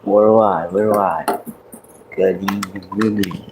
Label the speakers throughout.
Speaker 1: Worldwide. Good evening.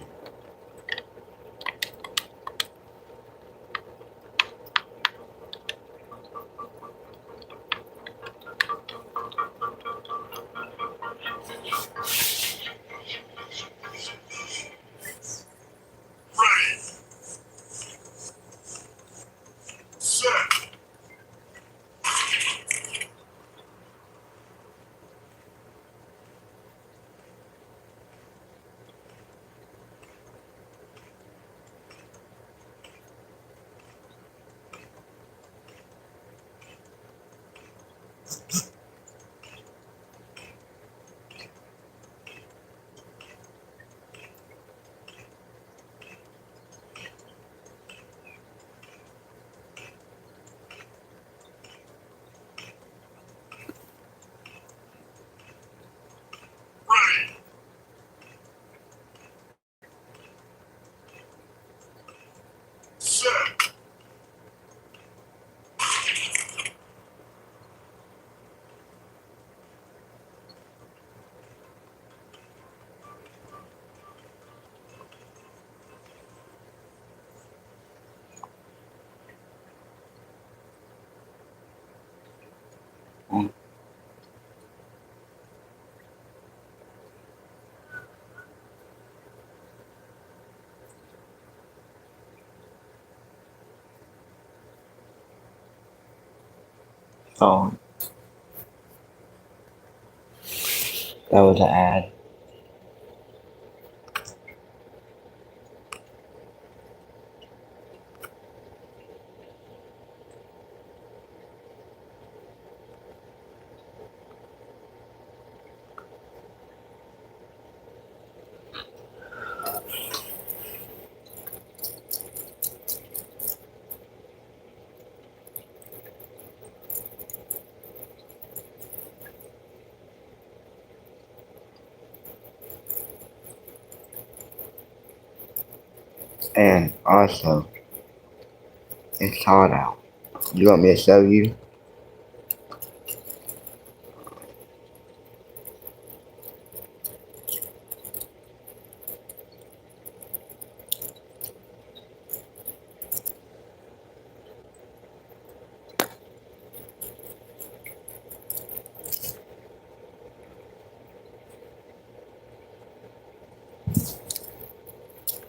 Speaker 1: Oh, that was an ad. And also, it's hot out. You want me to show you?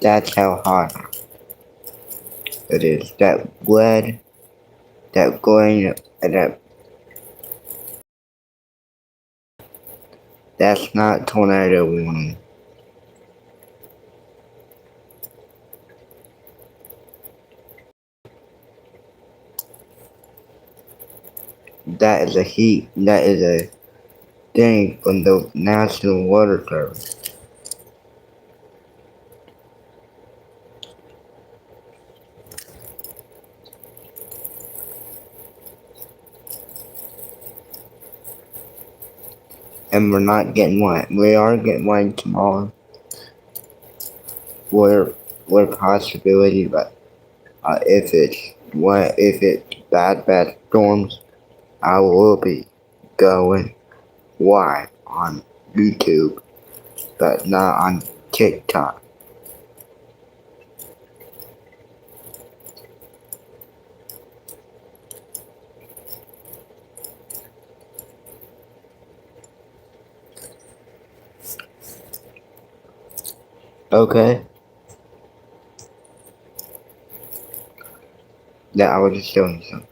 Speaker 1: That's how hot it is. That red, that green, and that's not tornado warning. That is a heat. That is a thing from the National Water Service. And we're not getting wet. We are getting wet tomorrow. We're possibility, but if it's wet, if it's bad storms, I will be going live on YouTube, but not on TikTok. Okay? Yeah, I was just showing you something.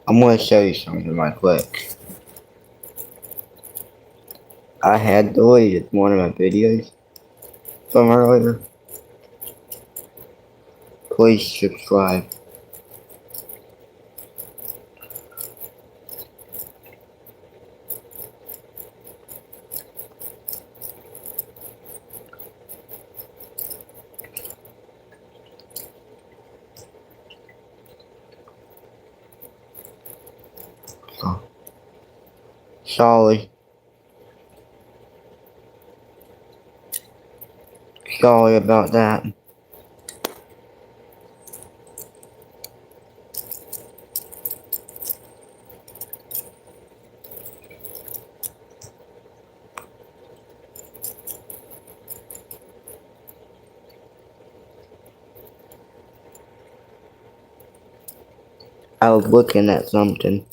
Speaker 1: I'm gonna show you something right quick. I had deleted one of my videos from earlier. Please subscribe. So, Sorry. Sorry about that. I was looking at something.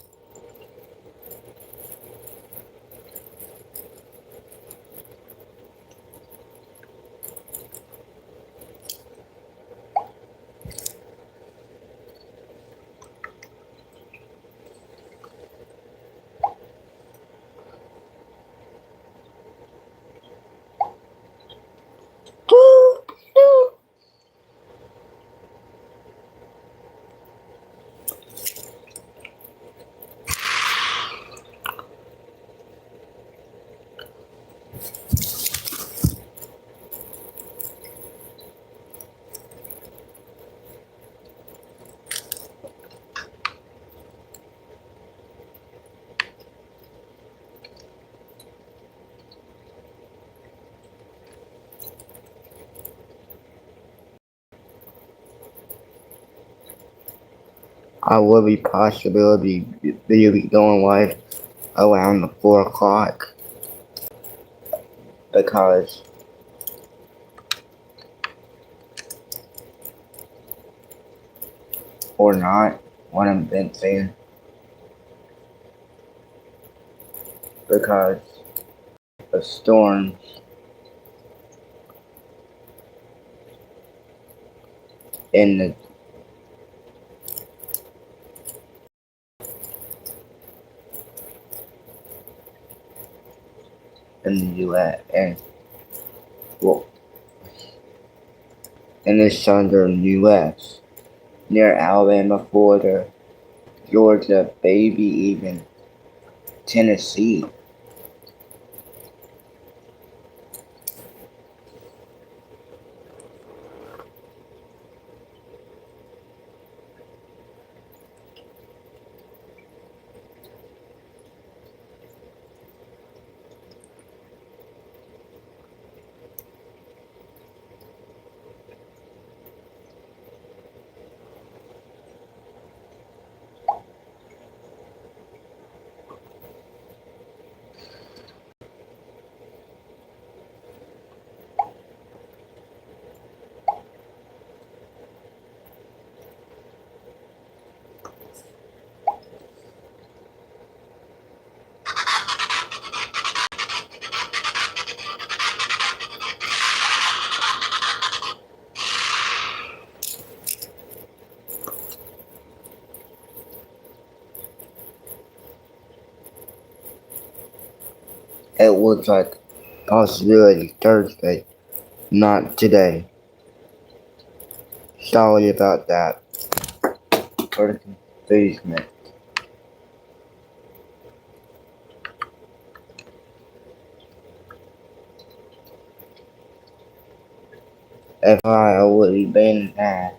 Speaker 1: I will be possibly be going live around the 4 o'clock because or not what I've been saying because of storms in the US and well in the southern US near Alabama, Florida, Georgia, maybe even Tennessee. It looks like possibility Thursday, not today. Sorry about that for the confusion. If I already been there.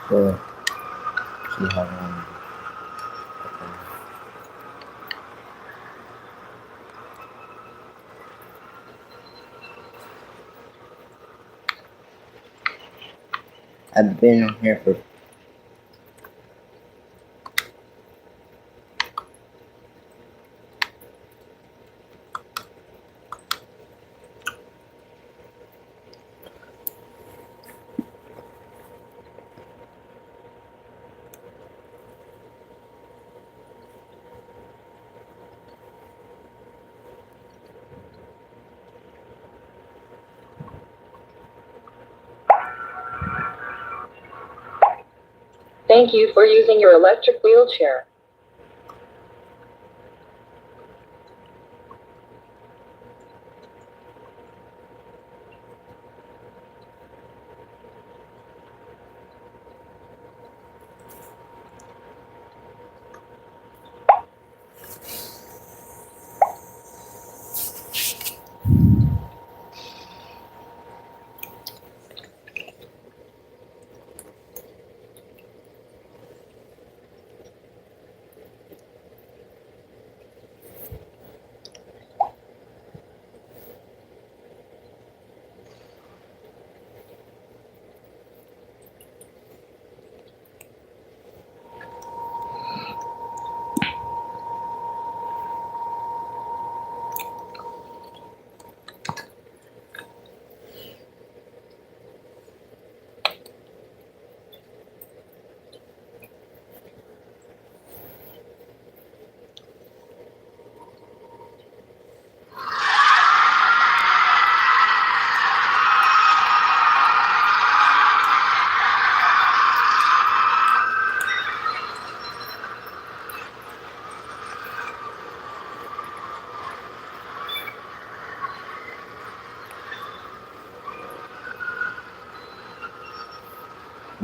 Speaker 1: So, see how long. I've been on here for
Speaker 2: Thank you for using your electric wheelchair.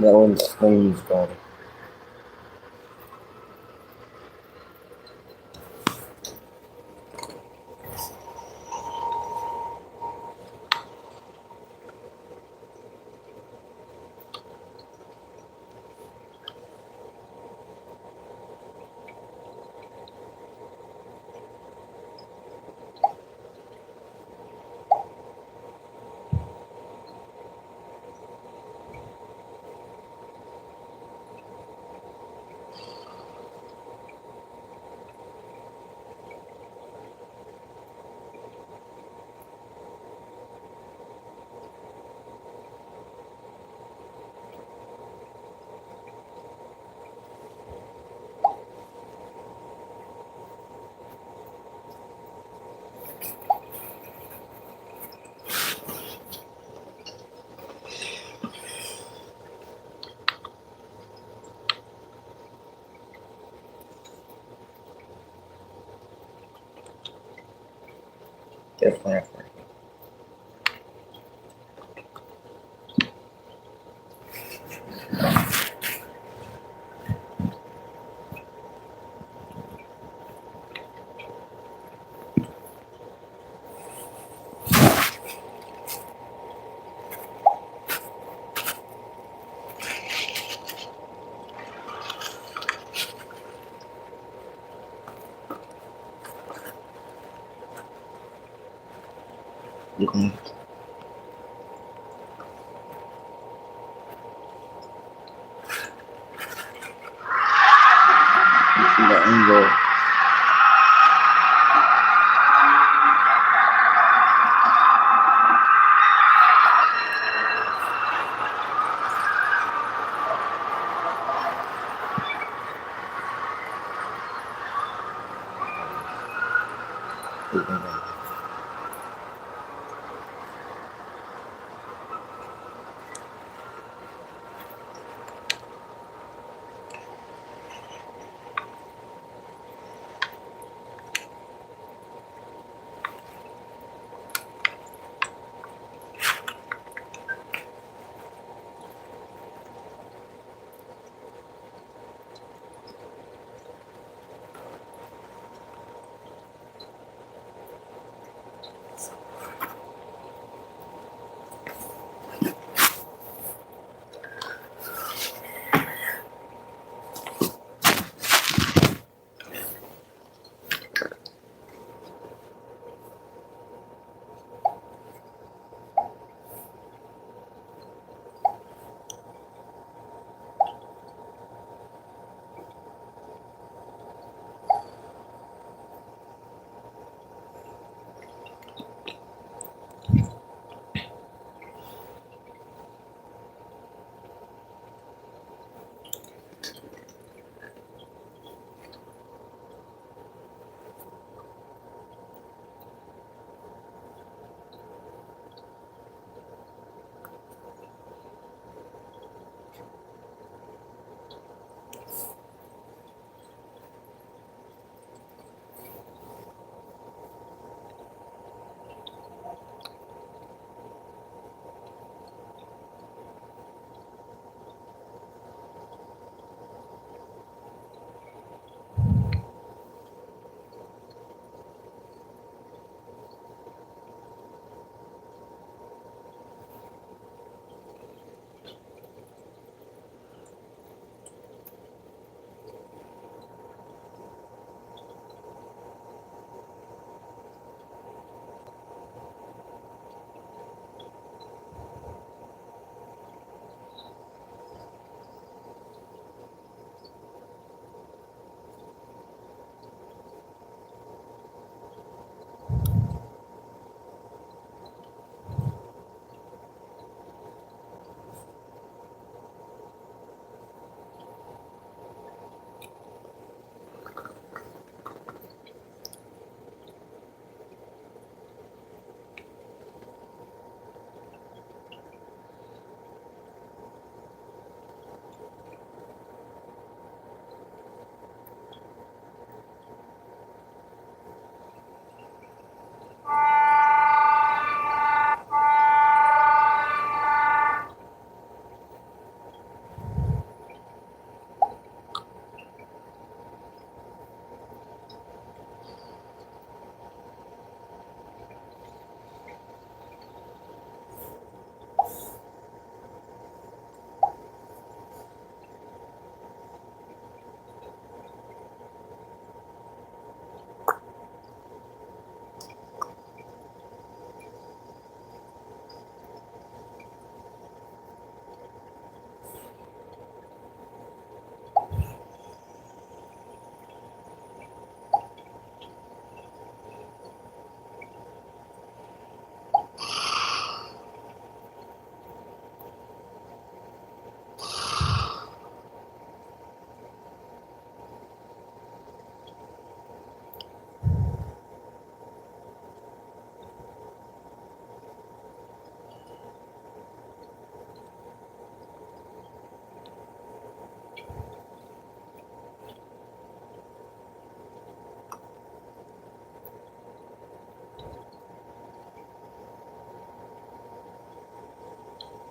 Speaker 1: that one's Slim's daughter. Different. You can see the angle. You can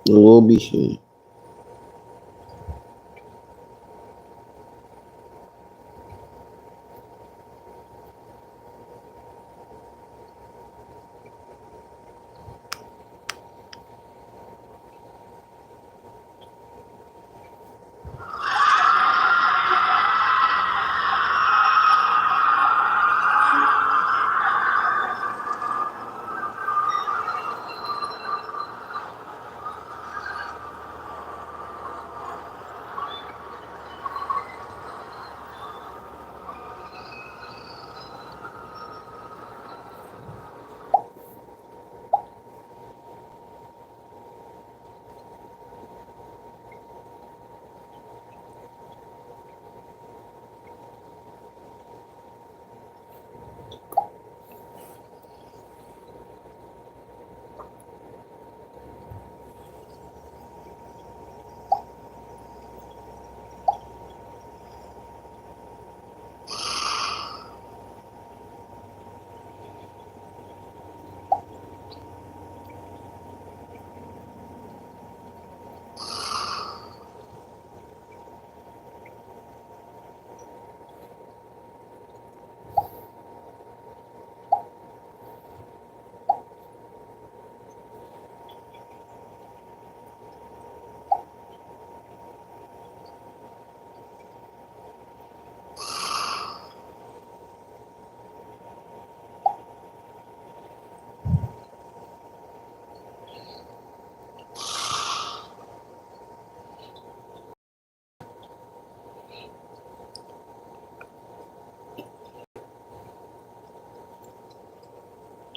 Speaker 1: It will be soon.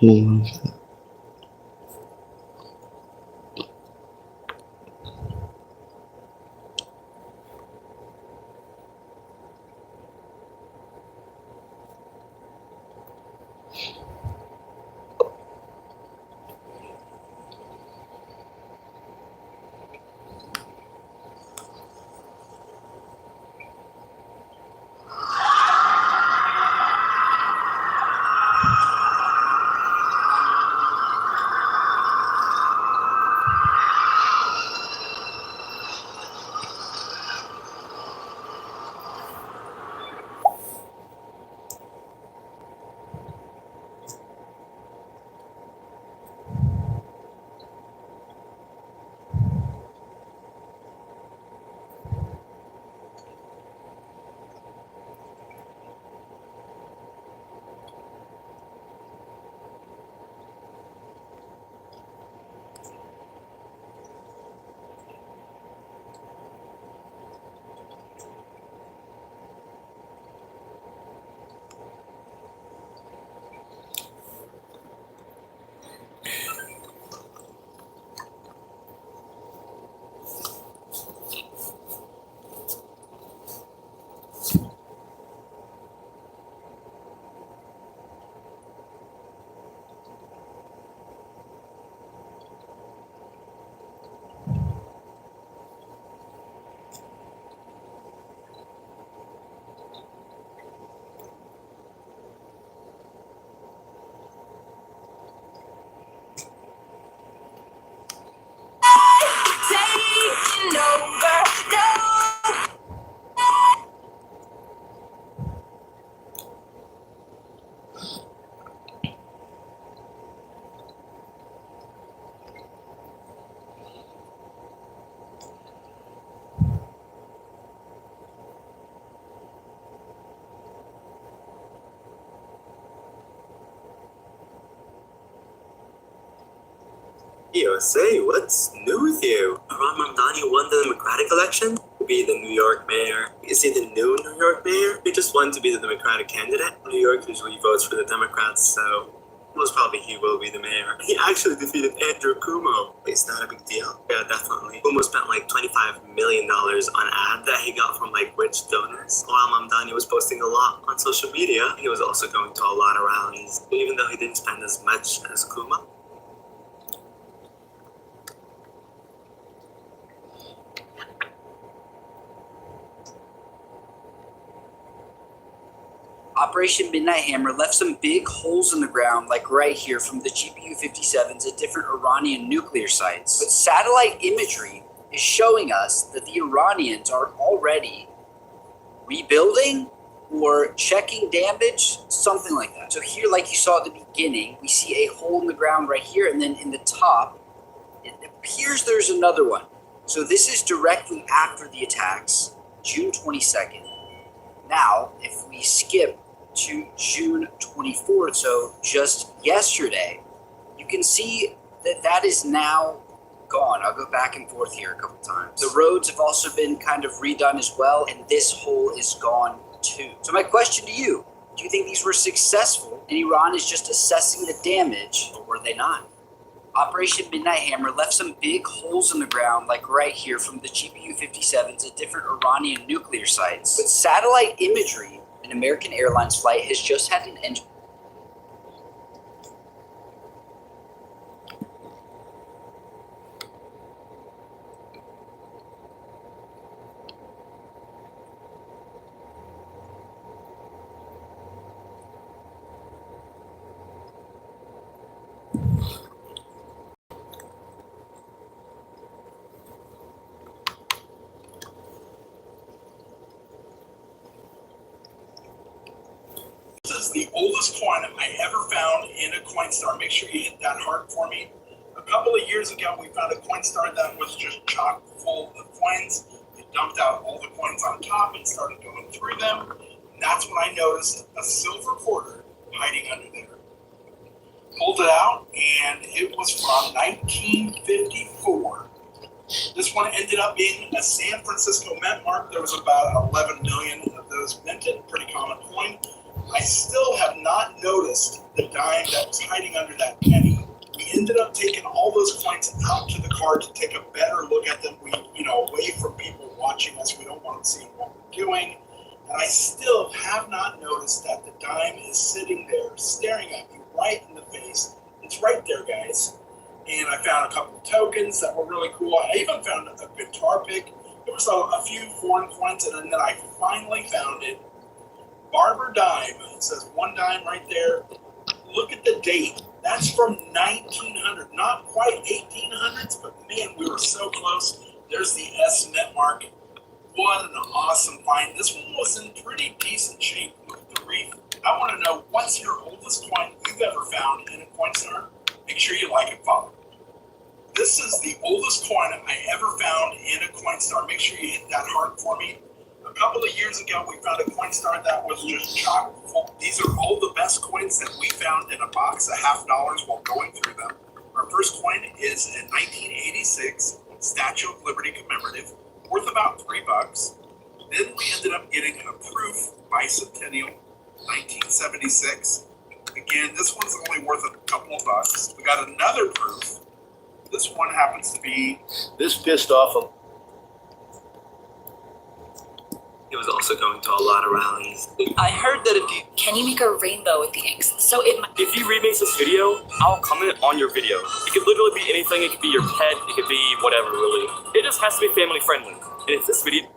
Speaker 1: Mm.
Speaker 3: Taking over. No.
Speaker 4: Yo, say, what's new with you? Ron Mamdani won the Democratic election to be the New York mayor. Is he the new New York mayor? He just won to be the Democratic candidate. New York usually votes for the Democrats, so most probably he will be the mayor. He actually defeated Andrew Cuomo. Is that a big deal? Yeah, definitely. Cuomo spent like $25 million on ad that he got from like rich donors. While Mamdani was posting a lot on social media, he was also going to a lot of rallies. Even though he didn't spend as much as Cuomo,
Speaker 5: Operation Midnight Hammer left some big holes in the ground, like right here from the GPU-57s at different Iranian nuclear sites. But satellite imagery is showing us that the Iranians are already rebuilding or checking damage, something like that. So here, like you saw at the beginning, we see a hole in the ground right here, and then in the top, it appears there's another one. So this is directly after the attacks, June 22nd. Now, if we skip to June 24th, so just yesterday, you can see that that is now gone. I'll go back and forth here a couple times. The roads have also been kind of redone as well, and this hole is gone too. So my question to you, do you think these were successful and Iran is just assessing the damage, or were they not? Operation Midnight Hammer left some big holes in the ground, like right here from the GPU-57s at different Iranian nuclear sites. But satellite imagery, an American Airlines flight has just had an engine.
Speaker 6: This is the oldest coin I ever found in a Coinstar. Make sure you hit that heart for me. A couple of years ago, we found a Coinstar that was just chock full of coins. It dumped out all the coins on top and started going through them. And that's when I noticed a silver quarter hiding under there. Pulled it out, and it was from 1954. This one ended up being a San Francisco Mint mark. There was about 11 million of those minted, pretty common coin. I still have not noticed the dime that was hiding under that penny. We ended up taking all those coins out to the car to take a better look at them. We, away from people watching us. We don't want them seeing what we're doing. And I still have not noticed that the dime is sitting there staring at me right in the face. It's right there, guys. And I found a couple of tokens that were really cool. I even found a guitar pick. There was a few foreign coins, and then I finally found it. Barber dime. It says one dime right there. Look at the date. That's from 1900. Not quite 1800s, but man, we were so close. There's the S Mint mark. What an awesome find. This one was in pretty decent shape. Look at the reef. I want to know, what's your oldest coin you've ever found in a Coinstar? Make sure you like and follow. This is the oldest coin I ever found in a Coinstar. Make sure you hit that heart for me. A couple of years ago, we found a Coinstar that was just chock full. These are all the best coins that we found in a box of $50 while going through them. Our first coin is a 1986 Statue of Liberty commemorative, worth about $3. Then we ended up getting a proof bicentennial, 1976. Again, this one's only worth a couple of bucks. We got another proof. This one happens to be this pissed off.
Speaker 4: He was also going to a lot of rallies.
Speaker 3: I heard that if you can you make a rainbow with the inks? So it might.
Speaker 7: If you remix this video, I'll comment on your video. It could literally be anything. It could be your pet. It could be whatever, really. It just has to be family friendly. And if this video...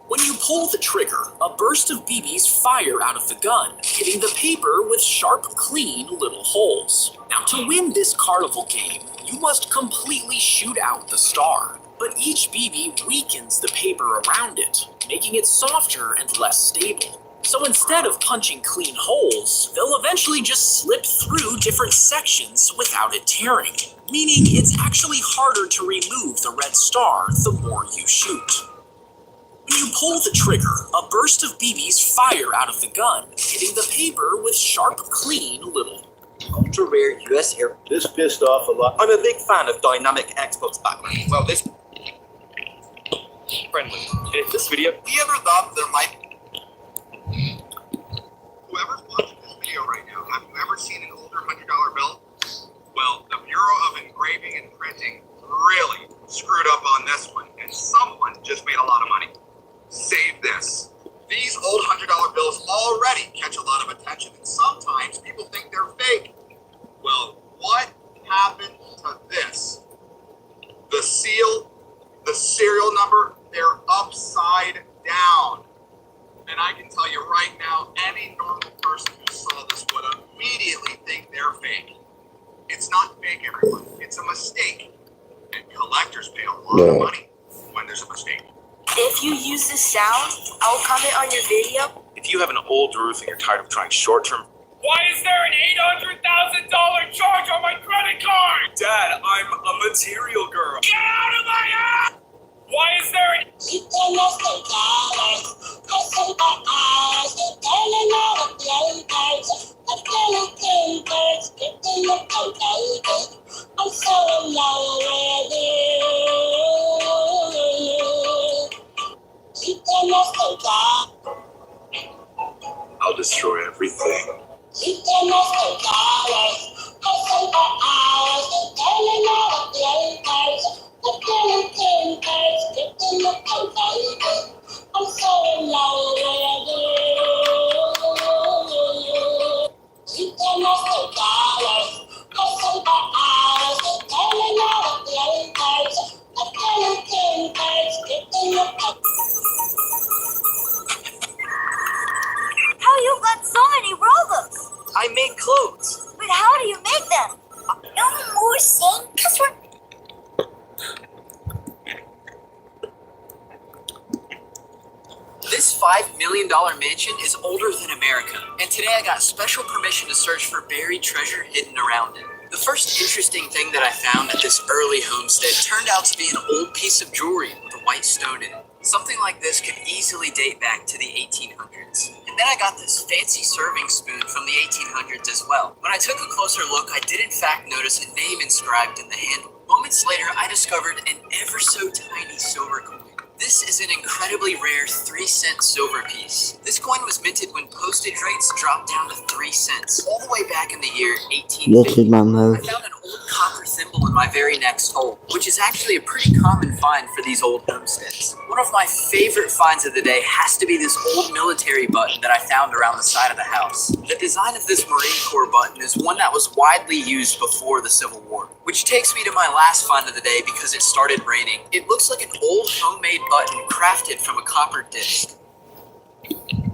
Speaker 8: When you pull the trigger, a burst of BBs fire out of the gun, hitting the paper with sharp, clean little holes. Now, to win this carnival game, you must completely shoot out the star. But each BB weakens the paper around it, making it softer and less stable. So instead of punching clean holes, they'll eventually just slip through different sections without it tearing. Meaning it's actually harder to remove the red star the more you shoot. When you pull the trigger, a burst of BBs fire out of the gun, hitting the paper with sharp, clean little.
Speaker 5: Ultra rare US Air.
Speaker 6: This pissed off a lot.
Speaker 9: I'm a big fan of dynamic Xbox backgrounds. Well, this...
Speaker 7: friendly. And if this video...
Speaker 9: Have you ever thought there might... Whoever's watching this video right now, have you ever seen an older $100 bill? Well, the Bureau of Engraving and Printing really screwed up on this one, and someone just made a lot of money. Save this. These old $100 bills already catch a lot of attention, and sometimes people think they're fake. the serial number, they're upside down. And I can tell you right now, any normal person who saw this would immediately think they're fake. It's not fake, everyone. It's a mistake. And collectors pay a lot of money when there's a mistake.
Speaker 3: If you use this sound, I'll comment on your video.
Speaker 10: If you have an old roof and you're tired of trying short-term...
Speaker 7: Why is there an $800,000 charge on my credit card?
Speaker 10: Dad, I'm a material girl.
Speaker 7: Get out of my house! Why is there an...
Speaker 10: I'll destroy everything.
Speaker 3: How you got so many Robux?
Speaker 5: I make clothes.
Speaker 3: But how do you make them? No more saying because we're...
Speaker 5: This $5 million mansion is older than America, and today I got special permission to search for buried treasure hidden around it. The first interesting thing that I found at this early homestead turned out to be an old piece of jewelry with a white stone in it. Something like this could easily date back to the 1800s. And then I got this fancy serving spoon from the 1800s as well. When I took a closer look, I did in fact notice a name inscribed in the handle. Moments later, I discovered an ever so tiny silver coin. This is an incredibly rare 3-cent silver piece. This coin was minted when postage rates dropped down to 3 cents, all the way back in the year 1850.
Speaker 1: This is my
Speaker 5: I
Speaker 1: mouth.
Speaker 5: found an old copper thimble in my very next hole, which is actually a pretty common find for these old homesteads. One of my favorite finds of the day has to be this old military button that I found around the side of the house. The design of this Marine Corps button is one that was widely used before the Civil War, which takes me to my last find of the day because it started raining. It looks like an old homemade button crafted from a copper disc.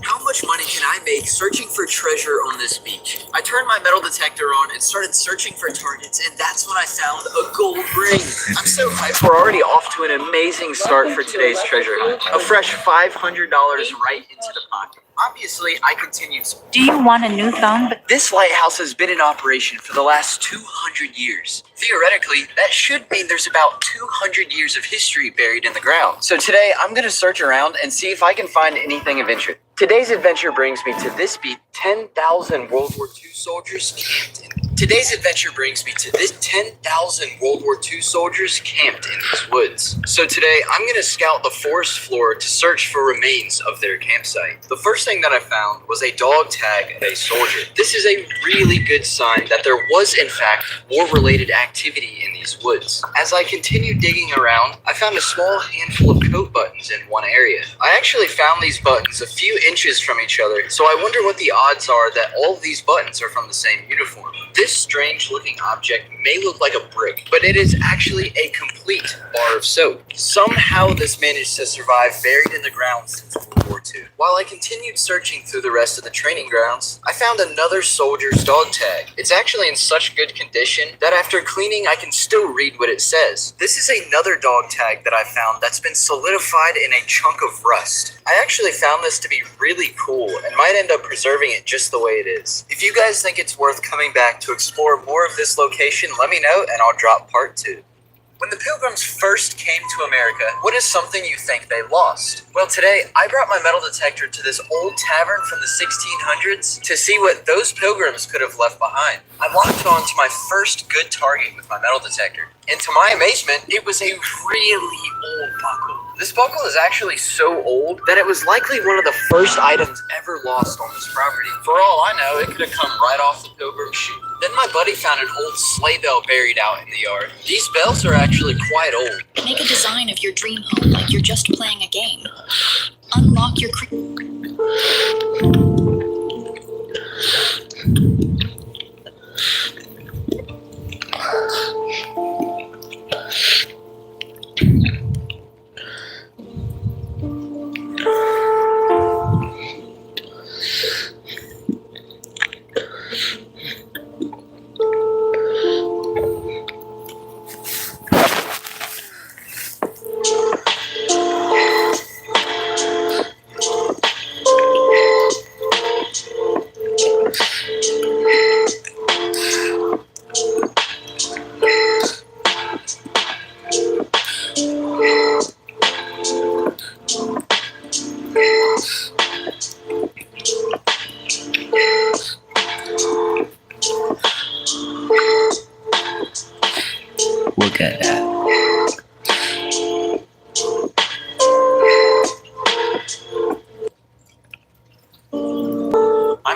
Speaker 5: How much money can I make searching for treasure on this beach? I turned my metal detector on and started searching for targets, and that's when I found a gold ring. I'm so hyped. We're already off to an amazing start for today's treasure hunt. A fresh $500 right into the pocket. Obviously, I continued.
Speaker 11: Do you want a new phone?
Speaker 5: This lighthouse has been in operation for the last 200 years. Theoretically, that should mean there's about 200 years of history buried in the ground. So today, I'm going to search around and see if I can find anything of interest. Today's adventure brings me to this beach. 10,000 World War II soldiers camped in. Today's adventure brings me to this 10,000 World War II soldiers camped in these woods. So today, I'm going to scout the forest floor to search for remains of their campsite. The first thing that I found was a dog tag of a soldier. This is a really good sign that there was, in fact, war-related activity in these woods. As I continued digging around, I found a small handful of coat buttons in one area. I actually found these buttons a few inches from each other, so I wonder what the odds are that all of these buttons are from the same uniform. This strange-looking object may look like a brick, but it is actually a complete bar of soap. Somehow this managed to survive buried in the ground since World War II. While I continued searching through the rest of the training grounds, I found another soldier's dog tag. It's actually in such good condition that after cleaning I can still read what it says. This is another dog tag that I found that's been solidified in a chunk of rust. I actually found this to be really cool and might end up preserving it just the way it is. If you guys think it's worth coming back to explore more of this location, let me know and I'll drop part 2. When the Pilgrims first came to America, what is something you think they lost? Well, today I brought my metal detector to this old tavern from the 1600s to see what those Pilgrims could have left behind. I locked on to my first good target with my metal detector, and to my amazement, it was a really old buckle. This buckle is actually so old that it was likely one of the first items ever lost on this property. For all I know, it could have come right off the Pilgrim chute. Then my buddy found an old sleigh bell buried out in the yard. These bells are actually quite old.
Speaker 3: Make a design of your dream home like you're just playing a game. Unlock your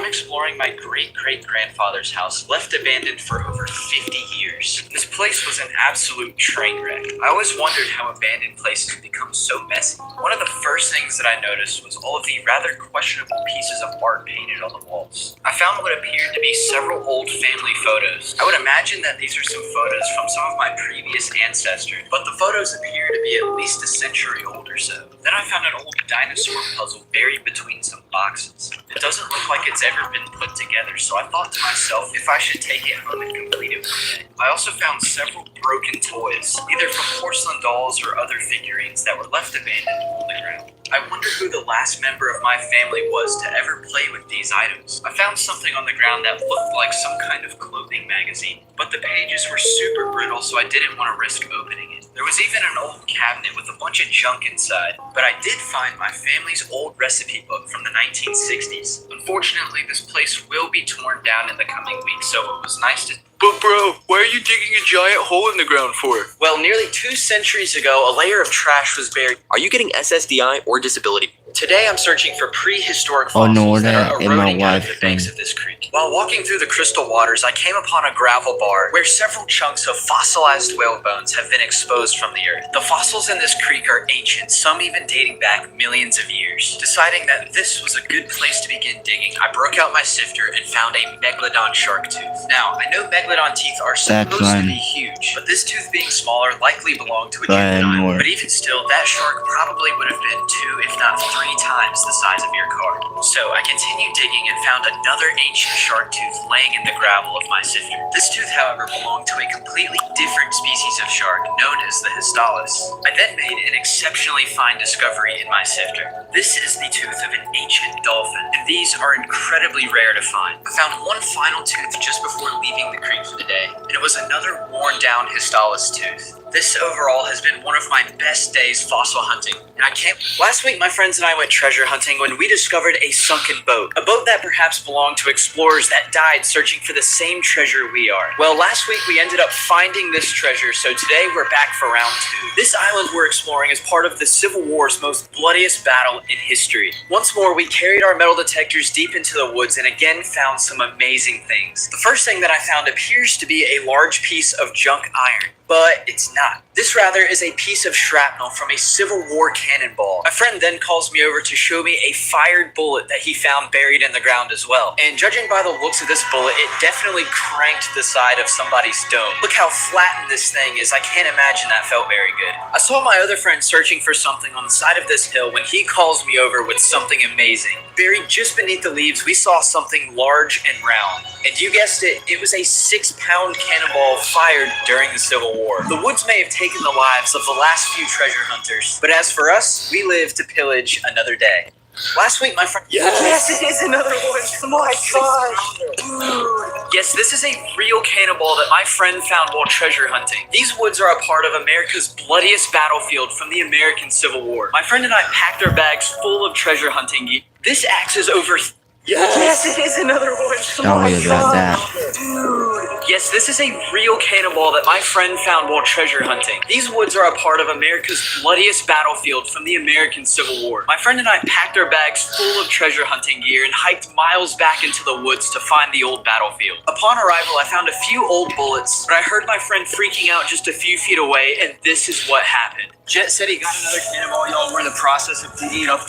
Speaker 5: I'm exploring my great-great-grandfather's house, left abandoned for over 50 years. This place was an absolute train wreck. I always wondered how abandoned places become so messy. One of the first things that I noticed was all of the rather questionable pieces of art painted on the walls. I found what appeared to be several old family photos. I would imagine that these are some photos from some of my previous ancestors, but the photos appear to be at least a century old or so. Then I found an old dinosaur puzzle buried between some boxes. It doesn't look like it's ever been put together, so I thought to myself if I should take it home and complete it one day. I also found several broken toys, either from porcelain dolls or other figurines that were left abandoned on the ground. I wonder who the last member of my family was to ever play with these items. I found something on the ground that looked like some kind of clothing magazine, but the pages were super brittle, so I didn't want to risk opening it. There was even an old cabinet with a bunch of junk inside, but I did find my family's old recipe book from the 1960s. Unfortunately, this place will be torn down in the coming weeks, so it was nice to...
Speaker 12: But bro, why are you digging a giant hole in the ground for?
Speaker 5: Well, nearly 2 centuries ago, a layer of trash was buried.
Speaker 13: Are you getting SSDI or disability?
Speaker 5: Today, I'm searching for prehistoric
Speaker 1: Oh,
Speaker 5: fossils
Speaker 1: no,
Speaker 5: that are
Speaker 1: that in my
Speaker 5: eroding out of the
Speaker 1: wife's
Speaker 5: banks of this creek. While walking through the crystal waters, I came upon a gravel bar where several chunks of fossilized whale bones have been exposed from the earth. The fossils in this creek are ancient, some even dating back millions of years. Deciding that this was a good place to begin digging, I broke out my sifter and found a megalodon shark tooth. Now, I know megalodon teeth are supposed to be huge, but this tooth being smaller likely belonged to a juvenile. But even still, that shark probably would have been 2, if not 3 times the size of your car. So I continued digging and found another ancient shark tooth laying in the gravel of my sifter. This tooth, however, belonged to a completely different species of shark known as the Histalis. I then made an exceptionally fine discovery in my sifter. This is the tooth of an ancient dolphin, and these are incredibly rare to find. I found one final tooth just before leaving the creek for the day, and it was another worn down Histalis tooth. This overall has been one of my best days fossil hunting, and I can't... Last week, my friends and I went treasure hunting when we discovered a sunken boat. A boat that perhaps belonged to explorers that died searching for the same treasure we are. Well, last week we ended up finding this treasure, so today we're back for round 2. This island we're exploring is part of the Civil War's most bloodiest battle in history. Once more, we carried our metal detectors deep into the woods and again found some amazing things. The first thing that I found appears to be a large piece of junk iron. But it's not. This rather is a piece of shrapnel from a Civil War cannonball. My friend then calls me over to show me a fired bullet that he found buried in the ground as well. And judging by the looks of this bullet, it definitely cranked the side of somebody's dome. Look how flattened this thing is. I can't imagine that felt very good. I saw my other friend searching for something on the side of this hill when he calls me over with something amazing. Buried just beneath the leaves, we saw something large and round. And you guessed it, it was a 6-pound cannonball fired during the Civil War. The woods may have taken the lives of the last few treasure hunters, but as for us, we live to pillage another day. Last week, my friend... Yes, it is another one. My gosh. Dude. Yes, this is a real cannonball that my friend found while treasure hunting. These woods are a part of America's bloodiest battlefield from the American Civil War. My friend and I packed our bags full of treasure hunting gear. This axe is over... Yes, it is another one.
Speaker 1: Tell me about that.
Speaker 5: Dude. Yes, this is a real cannonball that my friend found while treasure hunting. These woods are a part of America's bloodiest battlefield from the American Civil War. My friend and I packed our bags full of treasure hunting gear and hiked miles back into the woods to find the old battlefield. Upon arrival, I found a few old bullets, but I heard my friend freaking out just a few feet away, and this is what happened. Jet said he got another cannonball. Y'all, we're in the process of digging it up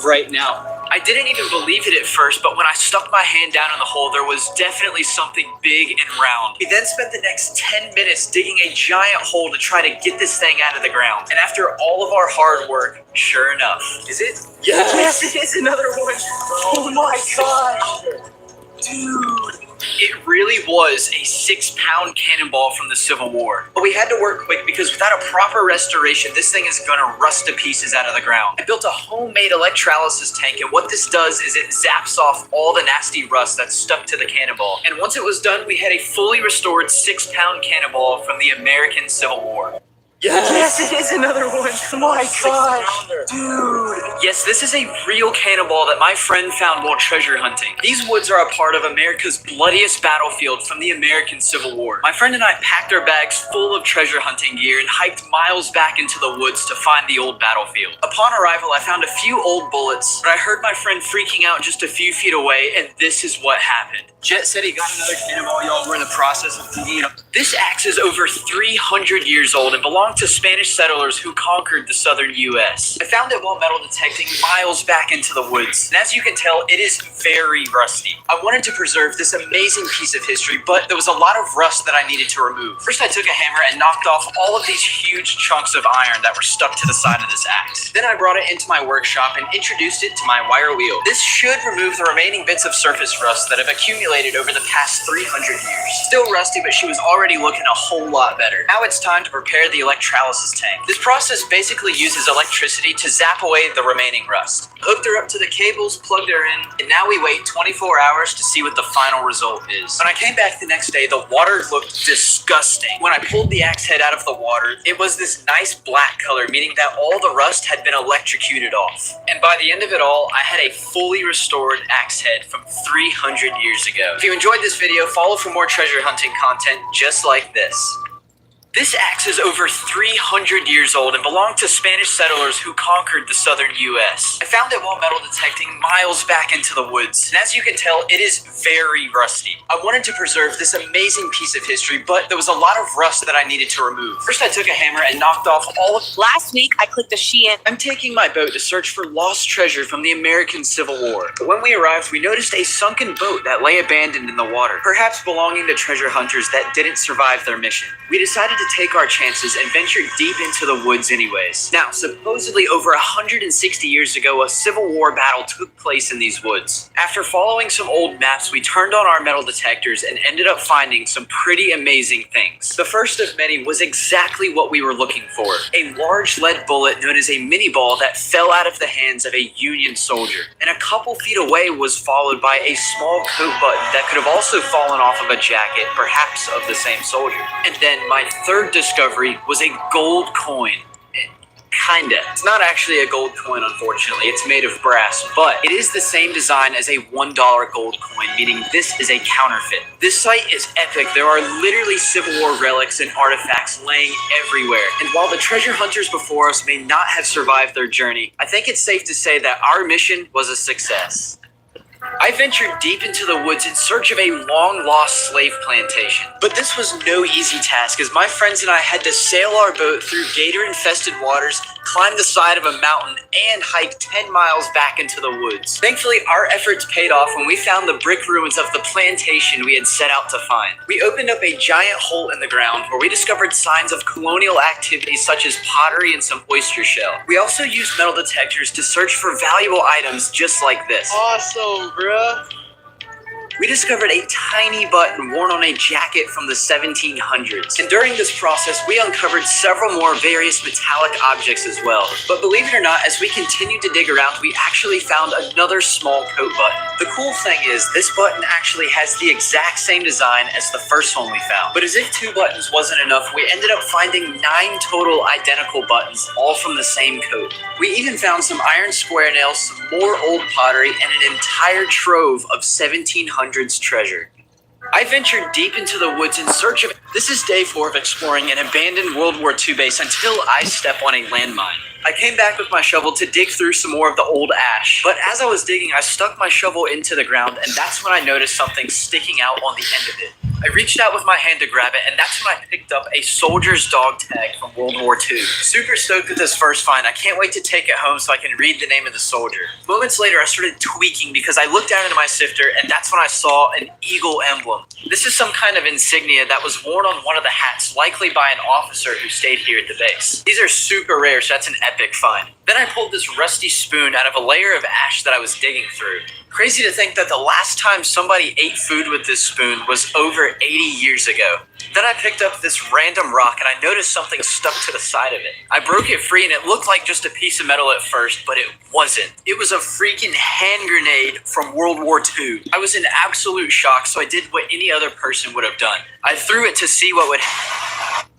Speaker 5: right now. I didn't even believe it at first, but when I stuck my hand down in the hole, there was definitely something big and round. We then spent the next 10 minutes digging a giant hole to try to get this thing out of the ground. And after all of our hard work, sure enough, is it? Yes, it is another one. Oh my gosh. Dude. It really was a 6-pound cannonball from the Civil War. But we had to work quick because without a proper restoration, this thing is gonna rust to pieces out of the ground. I built a homemade electrolysis tank, and what this does is it zaps off all the nasty rust that's stuck to the cannonball. And once it was done, we had a fully restored 6-pound cannonball from the American Civil War. Yes, it is another one. Oh my gosh, dude. Yes, this is a real cannonball that my friend found while treasure hunting. These woods are a part of America's bloodiest battlefield from the American Civil War. My friend and I packed our bags full of treasure hunting gear and hiked miles back into the woods to find the old battlefield. Upon arrival, I found a few old bullets, but I heard my friend freaking out just a few feet away, and this is what happened. Jet said he got another cannonball. Y'all were in the process of digging it up. This axe is over 300 years old and belonged to Spanish settlers who conquered the southern U.S. I found it while metal detecting miles back into the woods, and as you can tell, it is very rusty. I wanted to preserve this amazing piece of history, but there was a lot of rust that I needed to remove. First, I took a hammer and knocked off all of these huge chunks of iron that were stuck to the side of this axe. Then I brought it into my workshop and introduced it to my wire wheel. This should remove the remaining bits of surface rust that have accumulated over the past 300 years. Still rusty, but she was already looking a whole lot better. Now it's time to prepare the electrolysis tank. This process basically uses electricity to zap away the remaining rust. Hooked her up to the cables, plugged her in, and now we wait 24 hours to see what the final result is. When I came back the next day, the water looked disgusting. When I pulled the axe head out of the water, it was this nice black color, meaning that all the rust had been electrocuted off. And by the end of it all, I had a fully restored axe head from 300 years ago. If you enjoyed this video, follow for more treasure hunting content just like this. This axe is over 300 years old and belonged to Spanish settlers who conquered the southern U.S. I found it while metal detecting miles back into the woods, and as you can tell, it is very rusty. I wanted to preserve this amazing piece of history, but there was a lot of rust that I needed to remove. First, I took a hammer and knocked off all of...
Speaker 11: Last week, I clicked a Shein.
Speaker 5: I'm taking my boat to search for lost treasure from the American Civil War. But when we arrived, we noticed a sunken boat that lay abandoned in the water, perhaps belonging to treasure hunters that didn't survive their mission. We decided to take our chances and venture deep into the woods anyways. Now, supposedly over 160 years ago, a Civil War battle took place in these woods. After following some old maps, we turned on our metal detectors and ended up finding some pretty amazing things. The first of many was exactly what we were looking for. A large lead bullet known as a mini ball that fell out of the hands of a Union soldier. And a couple feet away was followed by a small coat button that could have also fallen off of a jacket, perhaps of the same soldier. And then my third discovery was a gold coin. Kinda. It's not actually a gold coin, unfortunately. It's made of brass, but it is the same design as a $1 gold coin, meaning this is a counterfeit. This site is epic. There are literally Civil War relics and artifacts laying everywhere. And while the treasure hunters before us may not have survived their journey, I think it's safe to say that our mission was a success. I ventured deep into the woods in search of a long-lost slave plantation. But this was no easy task, as my friends and I had to sail our boat through gator-infested waters, climb the side of a mountain, and hike 10 miles back into the woods. Thankfully, our efforts paid off when we found the brick ruins of the plantation we had set out to find. We opened up a giant hole in the ground where we discovered signs of colonial activities such as pottery and some oyster shell. We also used metal detectors to search for valuable items just like this.
Speaker 12: Awesome, bruh.
Speaker 5: We discovered a tiny button worn on a jacket from the 1700s. And during this process, we uncovered several more various metallic objects as well. But believe it or not, as we continued to dig around, we actually found another small coat button. The cool thing is, this button actually has the exact same design as the first one we found. But as if 2 buttons wasn't enough, we ended up finding 9 total identical buttons, all from the same coat. We even found some iron square nails, some more old pottery, and an entire trove of 1700s treasure. I ventured deep into the woods in search of... This is day 4 of exploring an abandoned World War II base until I step on a landmine. I came back with my shovel to dig through some more of the old ash, but as I was digging, I stuck my shovel into the ground, and that's when I noticed something sticking out on the end of it. I reached out with my hand to grab it, and that's when I picked up a soldier's dog tag from World War II. Super stoked with this first find. I can't wait to take it home so I can read the name of the soldier. Moments later, I started tweaking because I looked down into my sifter, and that's when I saw an eagle emblem. This is some kind of insignia that was worn on one of the hats, likely by an officer who stayed here at the base. These are super rare, so that's an epic find. Then I pulled this rusty spoon out of a layer of ash that I was digging through. Crazy to think that the last time somebody ate food with this spoon was over 80 years ago. Then I picked up this random rock and I noticed something stuck to the side of it. I broke it free and it looked like just a piece of metal at first, but it wasn't. It was a freaking hand grenade from World War II. I was in absolute shock, so I did what any other person would have done. I threw it to see what would happen.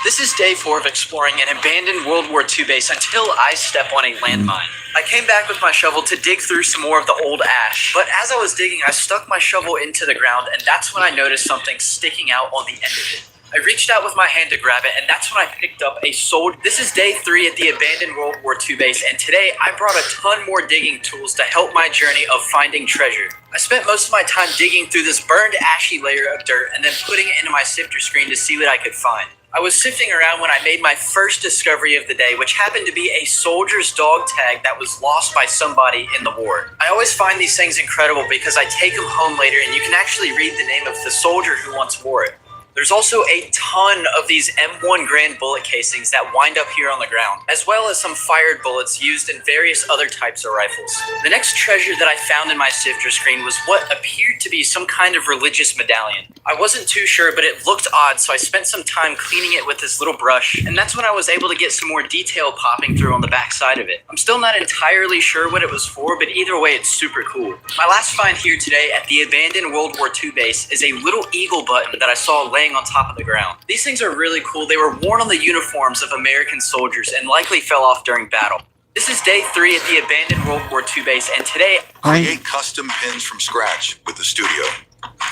Speaker 5: This is day 4 of exploring an abandoned World War II base until I step on a landmine. I came back with my shovel to dig through some more of the old ash, but as I was digging, I stuck my shovel into the ground, and that's when I noticed something sticking out on the end of it. I reached out with my hand to grab it, and that's when I picked up a soldier. This is day 3 at the abandoned World War II base, and today I brought a ton more digging tools to help my journey of finding treasure. I spent most of my time digging through this burned ashy layer of dirt and then putting it into my sifter screen to see what I could find. I was sifting around when I made my first discovery of the day, which happened to be a soldier's dog tag that was lost by somebody in the war. I always find these things incredible because I take them home later and you can actually read the name of the soldier who once wore it. There's also a ton of these M1 Garand bullet casings that wind up here on the ground, as well as some fired bullets used in various other types of rifles. The next treasure that I found in my sifter screen was what appeared to be some kind of religious medallion. I wasn't too sure, but it looked odd, so I spent some time cleaning it with this little brush, and that's when I was able to get some more detail popping through on the back side of it. I'm still not entirely sure what it was for, but either way, it's super cool. My last find here today at the abandoned World War II base is a little eagle button that I saw laying on top of the ground. These things are really cool. They were worn on the uniforms of American soldiers and likely fell off during battle. This is day 3 at the abandoned World War II base, and today
Speaker 14: create custom pins from scratch with the studio.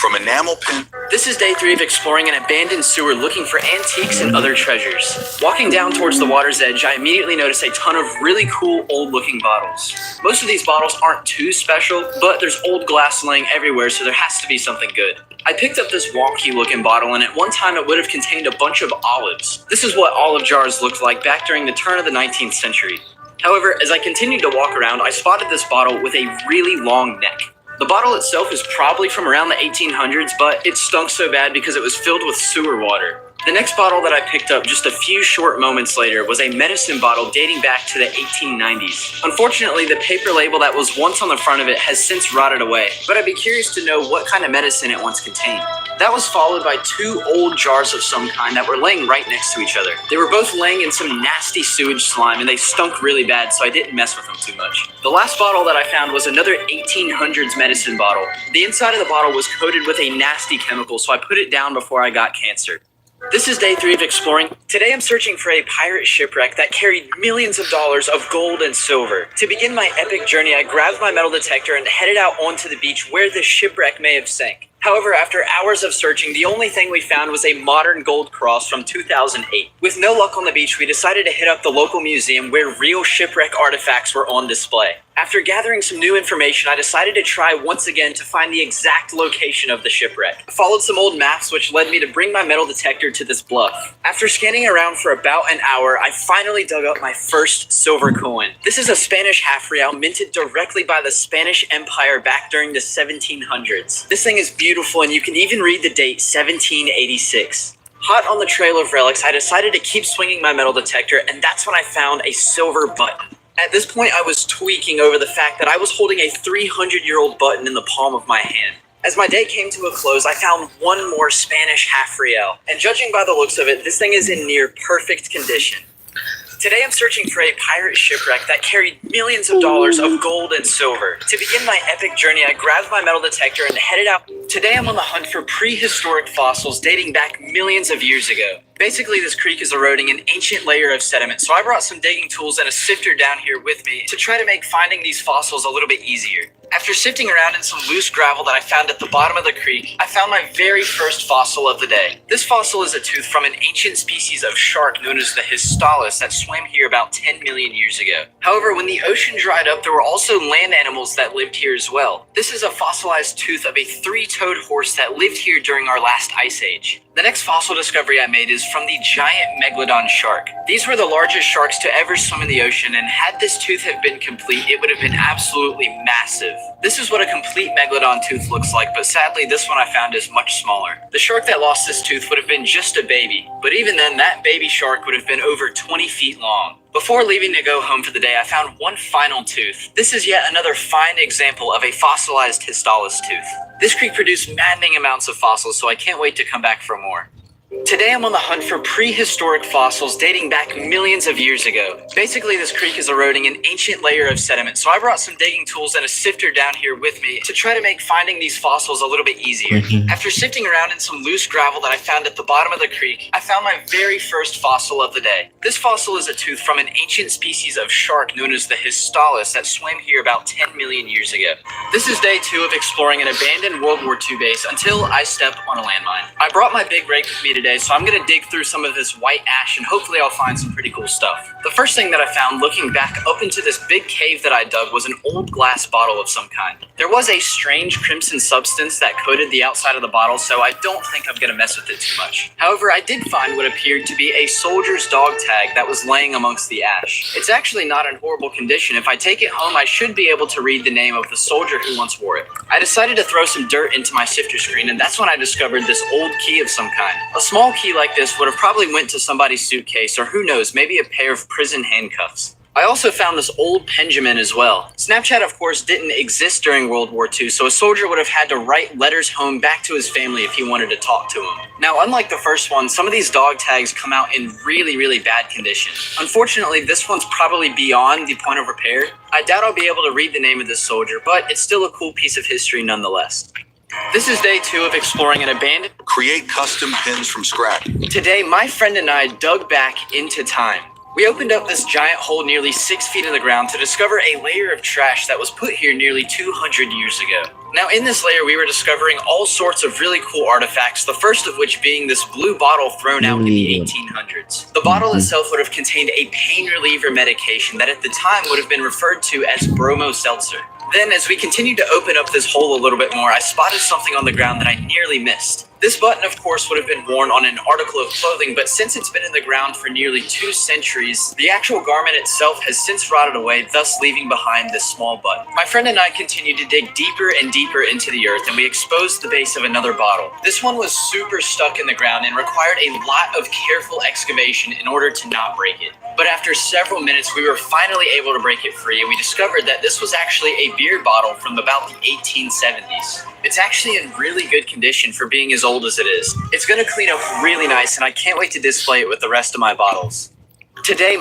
Speaker 14: From enamel pin.
Speaker 5: This is day 3 of exploring an abandoned sewer looking for antiques and other treasures. Walking down towards the water's edge, I immediately noticed a ton of really cool old looking bottles. Most of these bottles aren't too special, but there's old glass laying everywhere, so there has to be something good. I picked up this wonky looking bottle, and at one time it would have contained a bunch of olives. This is what olive jars looked like back during the turn of the 19th century. However, as I continued to walk around, I spotted this bottle with a really long neck. The bottle itself is probably from around the 1800s, but it stunk so bad because it was filled with sewer water. The next bottle that I picked up just a few short moments later was a medicine bottle dating back to the 1890s. Unfortunately, the paper label that was once on the front of it has since rotted away, but I'd be curious to know what kind of medicine it once contained. That was followed by 2 old jars of some kind that were laying right next to each other. They were both laying in some nasty sewage slime, and they stunk really bad, so I didn't mess with them too much. The last bottle that I found was another 1800s medicine bottle. The inside of the bottle was coated with a nasty chemical, so I put it down before I got cancer. This is day 3 of exploring. Today I'm searching for a pirate shipwreck that carried millions of dollars of gold and silver. To begin my epic journey, I grabbed my metal detector and headed out onto the beach where the shipwreck may have sank. However, after hours of searching, the only thing we found was a modern gold cross from 2008. With no luck on the beach, we decided to hit up the local museum where real shipwreck artifacts were on display. After gathering some new information, I decided to try once again to find the exact location of the shipwreck. I followed some old maps, which led me to bring my metal detector to this bluff. After scanning around for about an hour, I finally dug up my first silver coin. This is a Spanish half real minted directly by the Spanish Empire back during the 1700s. This thing is beautiful, and you can even read the date 1786. Hot on the trail of relics, I decided to keep swinging my metal detector, and that's when I found a silver button. At this point, I was tweaking over the fact that I was holding a 300-year-old button in the palm of my hand. As my day came to a close, I found one more Spanish half real, and judging by the looks of it, this thing is in near perfect condition. Today I'm searching for a pirate shipwreck that carried millions of dollars of gold and silver. To begin my epic journey, I grabbed my metal detector and headed out. Today I'm on the hunt for prehistoric fossils dating back millions of years ago. Basically, this creek is eroding an ancient layer of sediment, so I brought some digging tools and a sifter down here with me to try to make finding these fossils a little bit easier. After sifting around in some loose gravel that I found at the bottom of the creek, I found my very first fossil of the day. This fossil is a tooth from an ancient species of shark known as the Histalis that swam here about 10 million years ago. However, when the ocean dried up, there were also land animals that lived here as well. This is a fossilized tooth of a 3-toed horse that lived here during our last ice age. The next fossil discovery I made is from the giant megalodon shark. These were the largest sharks to ever swim in the ocean, and had this tooth have been complete, it would have been absolutely massive. This is what a complete megalodon tooth looks like, but sadly this one I found is much smaller. The shark that lost this tooth would have been just a baby, but even then that baby shark would have been over 20 feet long. Before leaving to go home for the day, I found one final tooth. This is yet another fine example of a fossilized Histalis tooth. This creek produced maddening amounts of fossils, so I can't wait to come back for more. Today I'm on the hunt for prehistoric fossils dating back millions of years ago. Basically, this creek is eroding an ancient layer of sediment, so I brought some digging tools and a sifter down here with me to try to make finding these fossils a little bit easier. After sifting around in some loose gravel that I found at the bottom of the creek, I found my very first fossil of the day. This fossil is a tooth from an ancient species of shark known as the Histalis that swam here about 10 million years ago. This is day 2 of exploring an abandoned World War II base until I step on a landmine. I brought my big rake with me today, so I'm gonna dig through some of this white ash and hopefully I'll find some pretty cool stuff. The first thing that I found looking back up into this big cave that I dug was an old glass bottle of some kind. There was a strange crimson substance that coated the outside of the bottle, so I don't think I'm gonna mess with it too much. However, I did find what appeared to be a soldier's dog tag that was laying amongst the ash. It's actually not in horrible condition. If I take it home, I should be able to read the name of the soldier who once wore it. I decided to throw some dirt into my sifter screen, and that's when I discovered this old key of some kind. A small key like this would have probably went to somebody's suitcase, or who knows, maybe a pair of prison handcuffs. I also found this old Pendulum as well. Snapchat, of course, didn't exist during World War II, so a soldier would have had to write letters home back to his family if he wanted to talk to them. Now, unlike the first one, some of these dog tags come out in really, really bad condition. Unfortunately, this one's probably beyond the point of repair. I doubt I'll be able to read the name of this soldier, but it's still a cool piece of history nonetheless. This is day 2 of exploring an abandoned...
Speaker 14: Create custom pins from scratch.
Speaker 5: Today, my friend and I dug back into time. We opened up this giant hole nearly 6 feet in the ground to discover a layer of trash that was put here nearly 200 years ago. Now, in this layer, we were discovering all sorts of really cool artifacts, the first of which being this blue bottle thrown out in the 1800s. The bottle itself would have contained a pain reliever medication that at the time would have been referred to as bromo seltzer. Then, as we continued to open up this hole a little bit more, I spotted something on the ground that I nearly missed. This button, of course, would have been worn on an article of clothing, but since it's been in the ground for nearly 2 centuries, the actual garment itself has since rotted away, thus leaving behind this small button. My friend and I continued to dig deeper and deeper into the earth, and we exposed the base of another bottle. This one was super stuck in the ground and required a lot of careful excavation in order to not break it. But after several minutes, we were finally able to break it free, and we discovered that this was actually a beer bottle from about the 1870s. It's actually in really good condition for being as old as it is. It's gonna clean up really nice, and I can't wait to display it with the rest of my bottles. Today,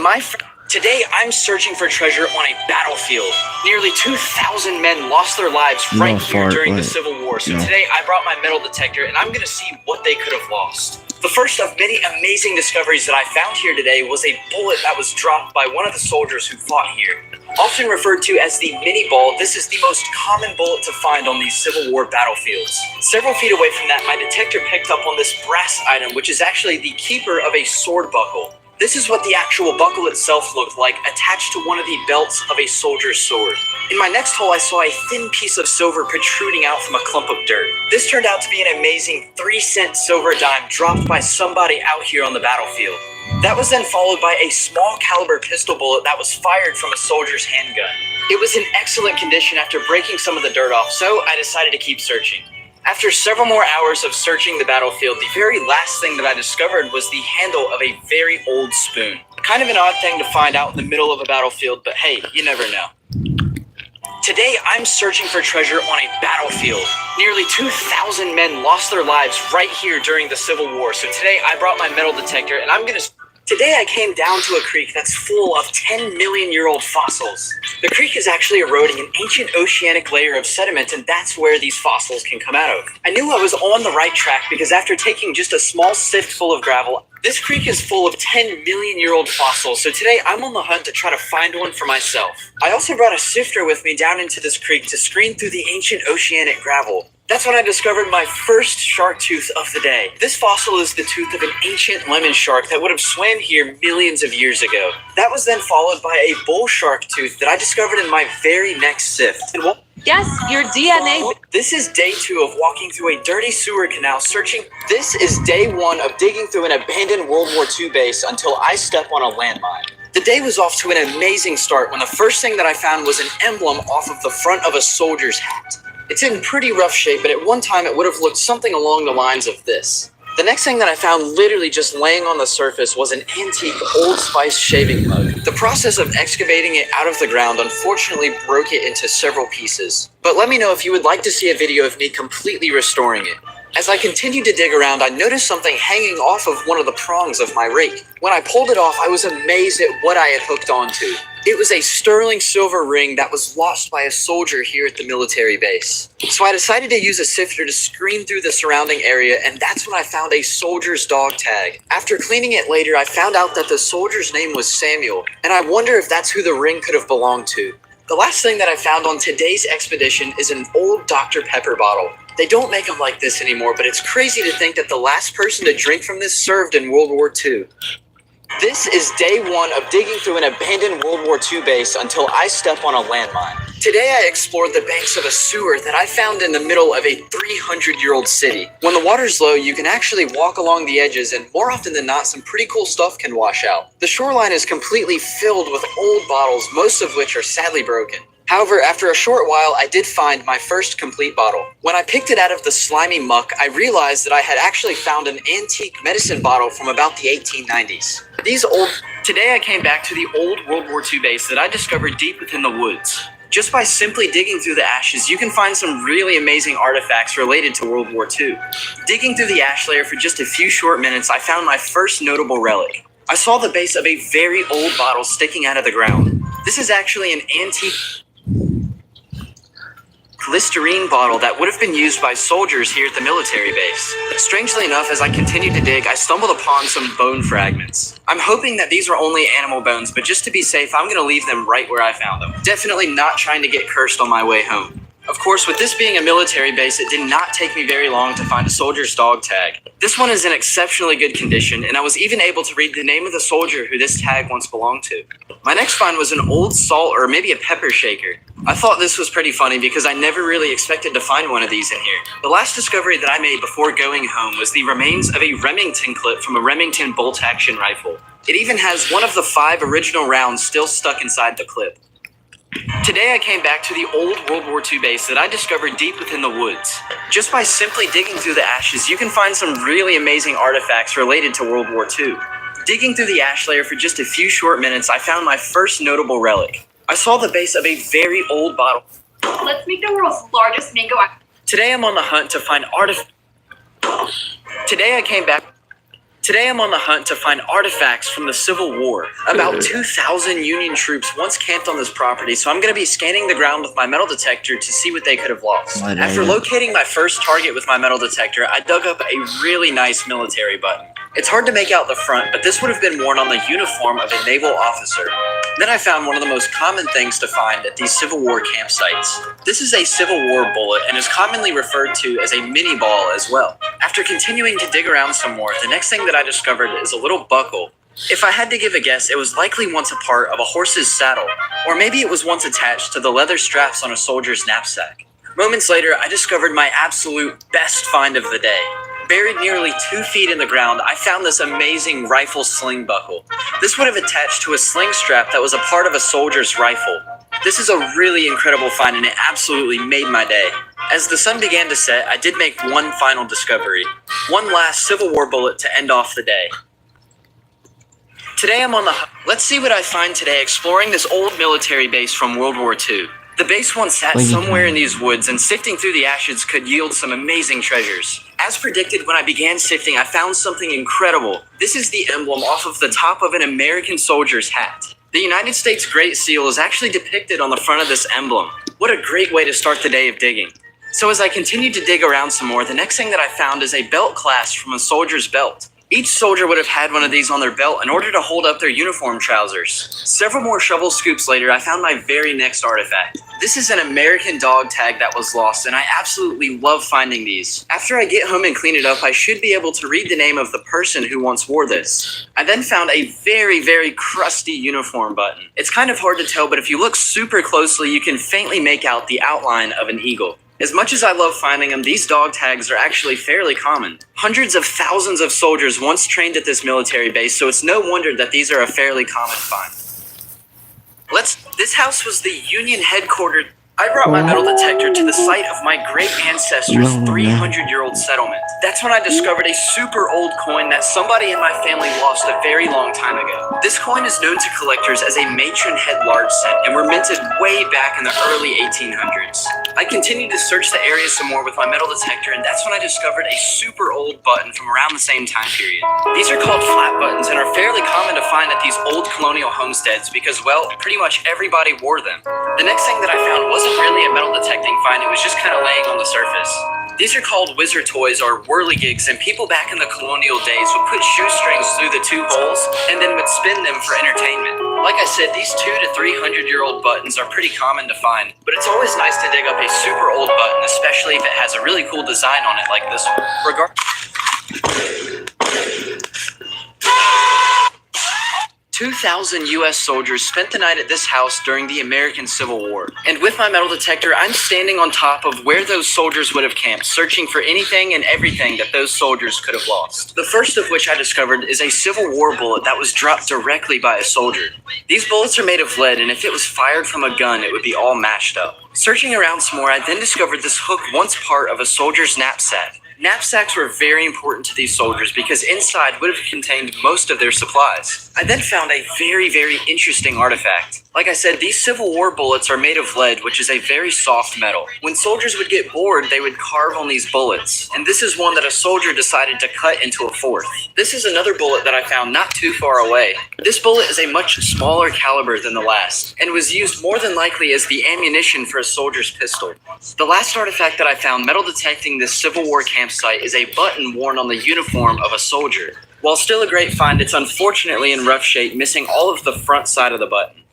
Speaker 5: I'm searching for treasure on a battlefield. Nearly 2,000 men lost their lives right here during the Civil War. So today, I brought my metal detector, and I'm gonna see what they could have lost. The first of many amazing discoveries that I found here today was a bullet that was dropped by one of the soldiers who fought here. Often referred to as the mini ball, this is the most common bullet to find on these Civil War battlefields. Several feet away from that, my detector picked up on this brass item, which is actually the keeper of a sword buckle. This is what the actual buckle itself looked like, attached to one of the belts of a soldier's sword. In my next hole, I saw a thin piece of silver protruding out from a clump of dirt. This turned out to be an amazing 3-cent silver dime dropped by somebody out here on the battlefield. That was then followed by a small caliber pistol bullet that was fired from a soldier's handgun. It was in excellent condition after breaking some of the dirt off, so I decided to keep searching. After several more hours of searching the battlefield, the very last thing that I discovered was the handle of a very old spoon. Kind of an odd thing to find out in the middle of a battlefield, but hey, you never know. Today, I'm searching for treasure on a battlefield. Nearly 2,000 men lost their lives right here during the Civil War, so today I brought my metal detector, and Today I came down to a creek that's full of 10-million-year-old fossils. The creek is actually eroding an ancient oceanic layer of sediment, and that's where these fossils can come out of. I knew I was on the right track because after taking just a small sift full of gravel, this creek is full of 10-million-year-old fossils, so today I'm on the hunt to try to find one for myself. I also brought a sifter with me down into this creek to screen through the ancient oceanic gravel. That's when I discovered my first shark tooth of the day. This fossil is the tooth of an ancient lemon shark that would have swam here millions of years ago. That was then followed by a bull shark tooth that I discovered in my very next sift.
Speaker 11: Yes, your DNA.
Speaker 5: This is day 2 of walking through a dirty sewer canal searching. This is day 1 of digging through an abandoned World War II base until I step on a landmine. The day was off to an amazing start when the first thing that I found was an emblem off of the front of a soldier's hat. It's in pretty rough shape, but at one time it would have looked something along the lines of this. The next thing that I found literally just laying on the surface was an antique Old Spice shaving mug. The process of excavating it out of the ground unfortunately broke it into several pieces. But let me know if you would like to see a video of me completely restoring it.
Speaker 15: As I continued to dig around, I noticed something hanging off of one of the prongs of my rake. When I pulled it off, I was amazed at what I had hooked onto. It was a sterling silver ring that was lost by a soldier here at the military base. So I decided to use a sifter to screen through the surrounding area, and that's when I found a soldier's dog tag. After cleaning it later, I found out that the soldier's name was Samuel, and I wonder if that's who the ring could have belonged to. The last thing that I found on today's expedition is an old Dr. Pepper bottle. They don't make them like this anymore, but it's crazy to think that the last person to drink from this served in World War II. This is day one of digging through an abandoned World War II base until I step on a landmine. Today I explored the banks of a sewer that I found in the middle of a 300-year-old city. When the water's low, you can actually walk along the edges, and more often than not, some pretty cool stuff can wash out. The shoreline is completely filled with old bottles, most of which are sadly broken. However, after a short while, I did find my first complete bottle. When I picked it out of the slimy muck, I realized that I had actually found an antique medicine bottle from about the 1890s. Today I came back to the old World War II base that I discovered deep within the woods. Just by simply digging through the ashes, you can find some really amazing artifacts related to World War II. Digging through the ash layer for just a few short minutes, I found my first notable relic. I saw the base of a very old bottle sticking out of the ground. This is actually an antique Listerine bottle that would have been used by soldiers here at the military base. Strangely enough, as I continued to dig, I stumbled upon some bone fragments. I'm hoping that these are only animal bones, but just to be safe, I'm going to leave them right where I found them. Definitely not trying to get cursed on my way home. Of course, with this being a military base, it did not take me very long to find a soldier's dog tag. This one is in exceptionally good condition, and I was even able to read the name of the soldier who this tag once belonged to. My next find was an old salt or maybe a pepper shaker. I thought this was pretty funny because I never really expected to find one of these in here. The last discovery that I made before going home was the remains of a Remington clip from a Remington bolt-action rifle. It even has one of the 5 original rounds still stuck inside the clip. Today I came back to the old World War II base that I discovered deep within the woods. Just by simply digging through the ashes, you can find some really amazing artifacts related to World War II. Digging through the ash layer for just a few short minutes, I found my first notable relic. I saw the base of a very old bottle.
Speaker 11: Let's make the world's largest mango.
Speaker 15: Today I'm on the hunt to find artifacts from the Civil War. About 2,000 Union troops once camped on this property, so I'm going to be scanning the ground with my metal detector to see what they could have lost. After locating my first target with my metal detector, I dug up a really nice military button. It's hard to make out the front, but this would have been worn on the uniform of a naval officer. Then I found one of the most common things to find at these Civil War campsites. This is a Civil War bullet and is commonly referred to as a mini ball as well. After continuing to dig around some more, the next thing that I discovered is a little buckle. If I had to give a guess, it was likely once a part of a horse's saddle, or maybe it was once attached to the leather straps on a soldier's knapsack. Moments later, I discovered my absolute best find of the day. Buried nearly 2 feet in the ground, I found this amazing rifle sling buckle. This would have attached to a sling strap that was a part of a soldier's rifle. This is a really incredible find, and it absolutely made my day. As the sun began to set, I did make one final discovery. One last Civil War bullet to end off the day. Today I'm on the hunt. Let's see what I find today exploring this old military base from World War II. The base once sat somewhere in these woods, and sifting through the ashes could yield some amazing treasures. As predicted, when I began sifting, I found something incredible. This is the emblem off of the top of an American soldier's hat. The United States Great Seal is actually depicted on the front of this emblem. What a great way to start the day of digging. So as I continued to dig around some more, the next thing that I found is a belt clasp from a soldier's belt. Each soldier would have had one of these on their belt in order to hold up their uniform trousers. Several more shovel scoops later, I found my very next artifact. This is an American dog tag that was lost, and I absolutely love finding these. After I get home and clean it up, I should be able to read the name of the person who once wore this. I then found a very, very crusty uniform button. It's kind of hard to tell, but if you look super closely, you can faintly make out the outline of an eagle. As much as I love finding them, these dog tags are actually fairly common. Hundreds of thousands of soldiers once trained at this military base, so it's no wonder that these are a fairly common find. This house was the Union headquarters. I brought my metal detector to the site of my great ancestors' 300-year-old settlement. That's when I discovered a super old coin that somebody in my family lost a very long time ago. This coin is known to collectors as a matron head large cent and were minted way back in the early 1800s. I continued to search the area some more with my metal detector, and that's when I discovered a super old button from around the same time period. These are called flat buttons and are fairly common to find at these old colonial homesteads because, well, pretty much everybody wore them. The next thing that I found wasn't really a metal detecting find, it was just kind of laying on the surface. These are called whizzer toys or whirligigs, and people back in the colonial days would put shoestrings through the two holes and then would spin them for entertainment. Like I said, these 200 to 300-year-old buttons are pretty common to find, but it's always nice to dig up a super old button, especially if it has a really cool design on it like this one. 2,000 U.S. soldiers spent the night at this house during the American Civil War. And with my metal detector, I'm standing on top of where those soldiers would have camped, searching for anything and everything that those soldiers could have lost. The first of which I discovered is a Civil War bullet that was dropped directly by a soldier. These bullets are made of lead, and if it was fired from a gun, it would be all mashed up. Searching around some more, I then discovered this hook once part of a soldier's knapsack. Knapsacks were very important to these soldiers because inside would have contained most of their supplies. I then found a very, very interesting artifact. Like I said, these Civil War bullets are made of lead, which is a very soft metal. When soldiers would get bored, they would carve on these bullets, and this is one that a soldier decided to cut into a fourth. This is another bullet that I found not too far away. This bullet is a much smaller caliber than the last, and was used more than likely as the ammunition for a soldier's pistol. The last artifact that I found metal detecting this Civil War campsite is a button worn on the uniform of a soldier. While still a great find, it's unfortunately in rough shape, missing all of the front side of the button.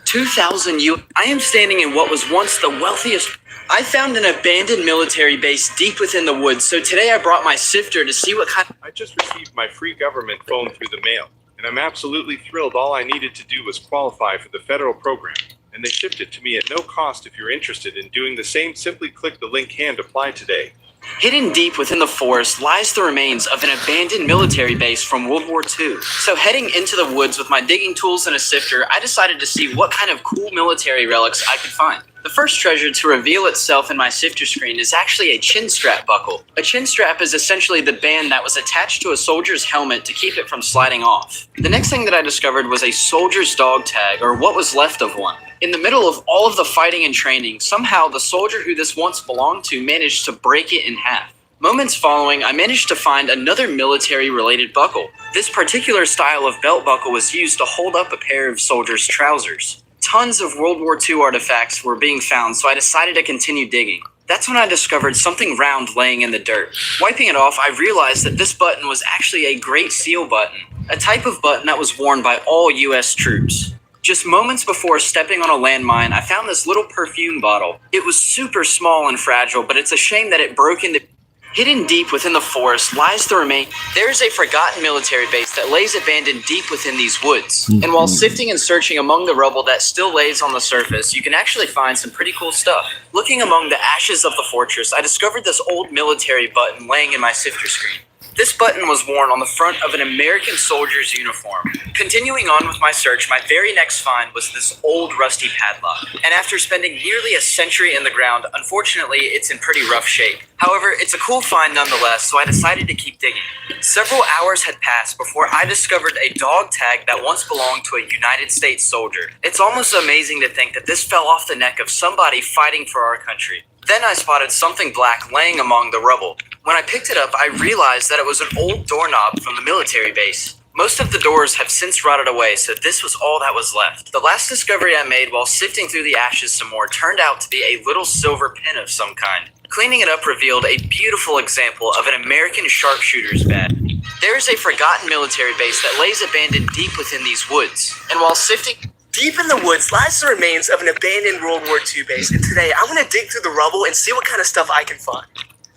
Speaker 15: 2,000 I am standing in what was once the wealthiest. I found an abandoned military base deep within the woods, so today I brought my sifter to see what kind.
Speaker 10: I just received my free government phone through the mail, and I'm absolutely thrilled. All I needed to do was qualify for the federal program, and they shipped it to me at no cost. If you're interested in doing the same, simply click the link and apply today.
Speaker 15: Hidden deep within the forest lies the remains of an abandoned military base from World War II. So heading into the woods with my digging tools and a sifter, I decided to see what kind of cool military relics I could find. The first treasure to reveal itself in my sifter screen is actually a chin strap buckle. A chin strap is essentially the band that was attached to a soldier's helmet to keep it from sliding off. The next thing that I discovered was a soldier's dog tag, or what was left of one. In the middle of all of the fighting and training, somehow the soldier who this once belonged to managed to break it in half. Moments following, I managed to find another military-related buckle. This particular style of belt buckle was used to hold up a pair of soldiers' trousers. Tons of World War II artifacts were being found, so I decided to continue digging. That's when I discovered something round laying in the dirt. Wiping it off, I realized that this button was actually a Great Seal button, a type of button that was worn by all U.S. troops. Just moments before stepping on a landmine, I found this little perfume bottle. It was super small and fragile, but it's a shame that it broke into. Hidden deep within the forest lies the remain. There is a forgotten military base that lays abandoned deep within these woods. And while sifting and searching among the rubble that still lays on the surface, you can actually find some pretty cool stuff. Looking among the ashes of the fortress, I discovered this old military button laying in my sifter screen. This button was worn on the front of an American soldier's uniform. Continuing on with my search, my very next find was this old rusty padlock. And after spending nearly a century in the ground, unfortunately, it's in pretty rough shape. However, it's a cool find nonetheless, so I decided to keep digging. Several hours had passed before I discovered a dog tag that once belonged to a United States soldier. It's almost amazing to think that this fell off the neck of somebody fighting for our country. Then I spotted something black laying among the rubble. When I picked it up, I realized that it was an old doorknob from the military base. Most of the doors have since rotted away, so this was all that was left. The last discovery I made while sifting through the ashes some more turned out to be a little silver pin of some kind. Cleaning it up revealed a beautiful example of an American sharpshooter's badge. There is a forgotten military base that lays abandoned deep within these woods, and while sifting...
Speaker 16: Deep in the woods lies the remains of an abandoned World War II base, and today I'm going to dig through the rubble and see what kind of stuff I can find.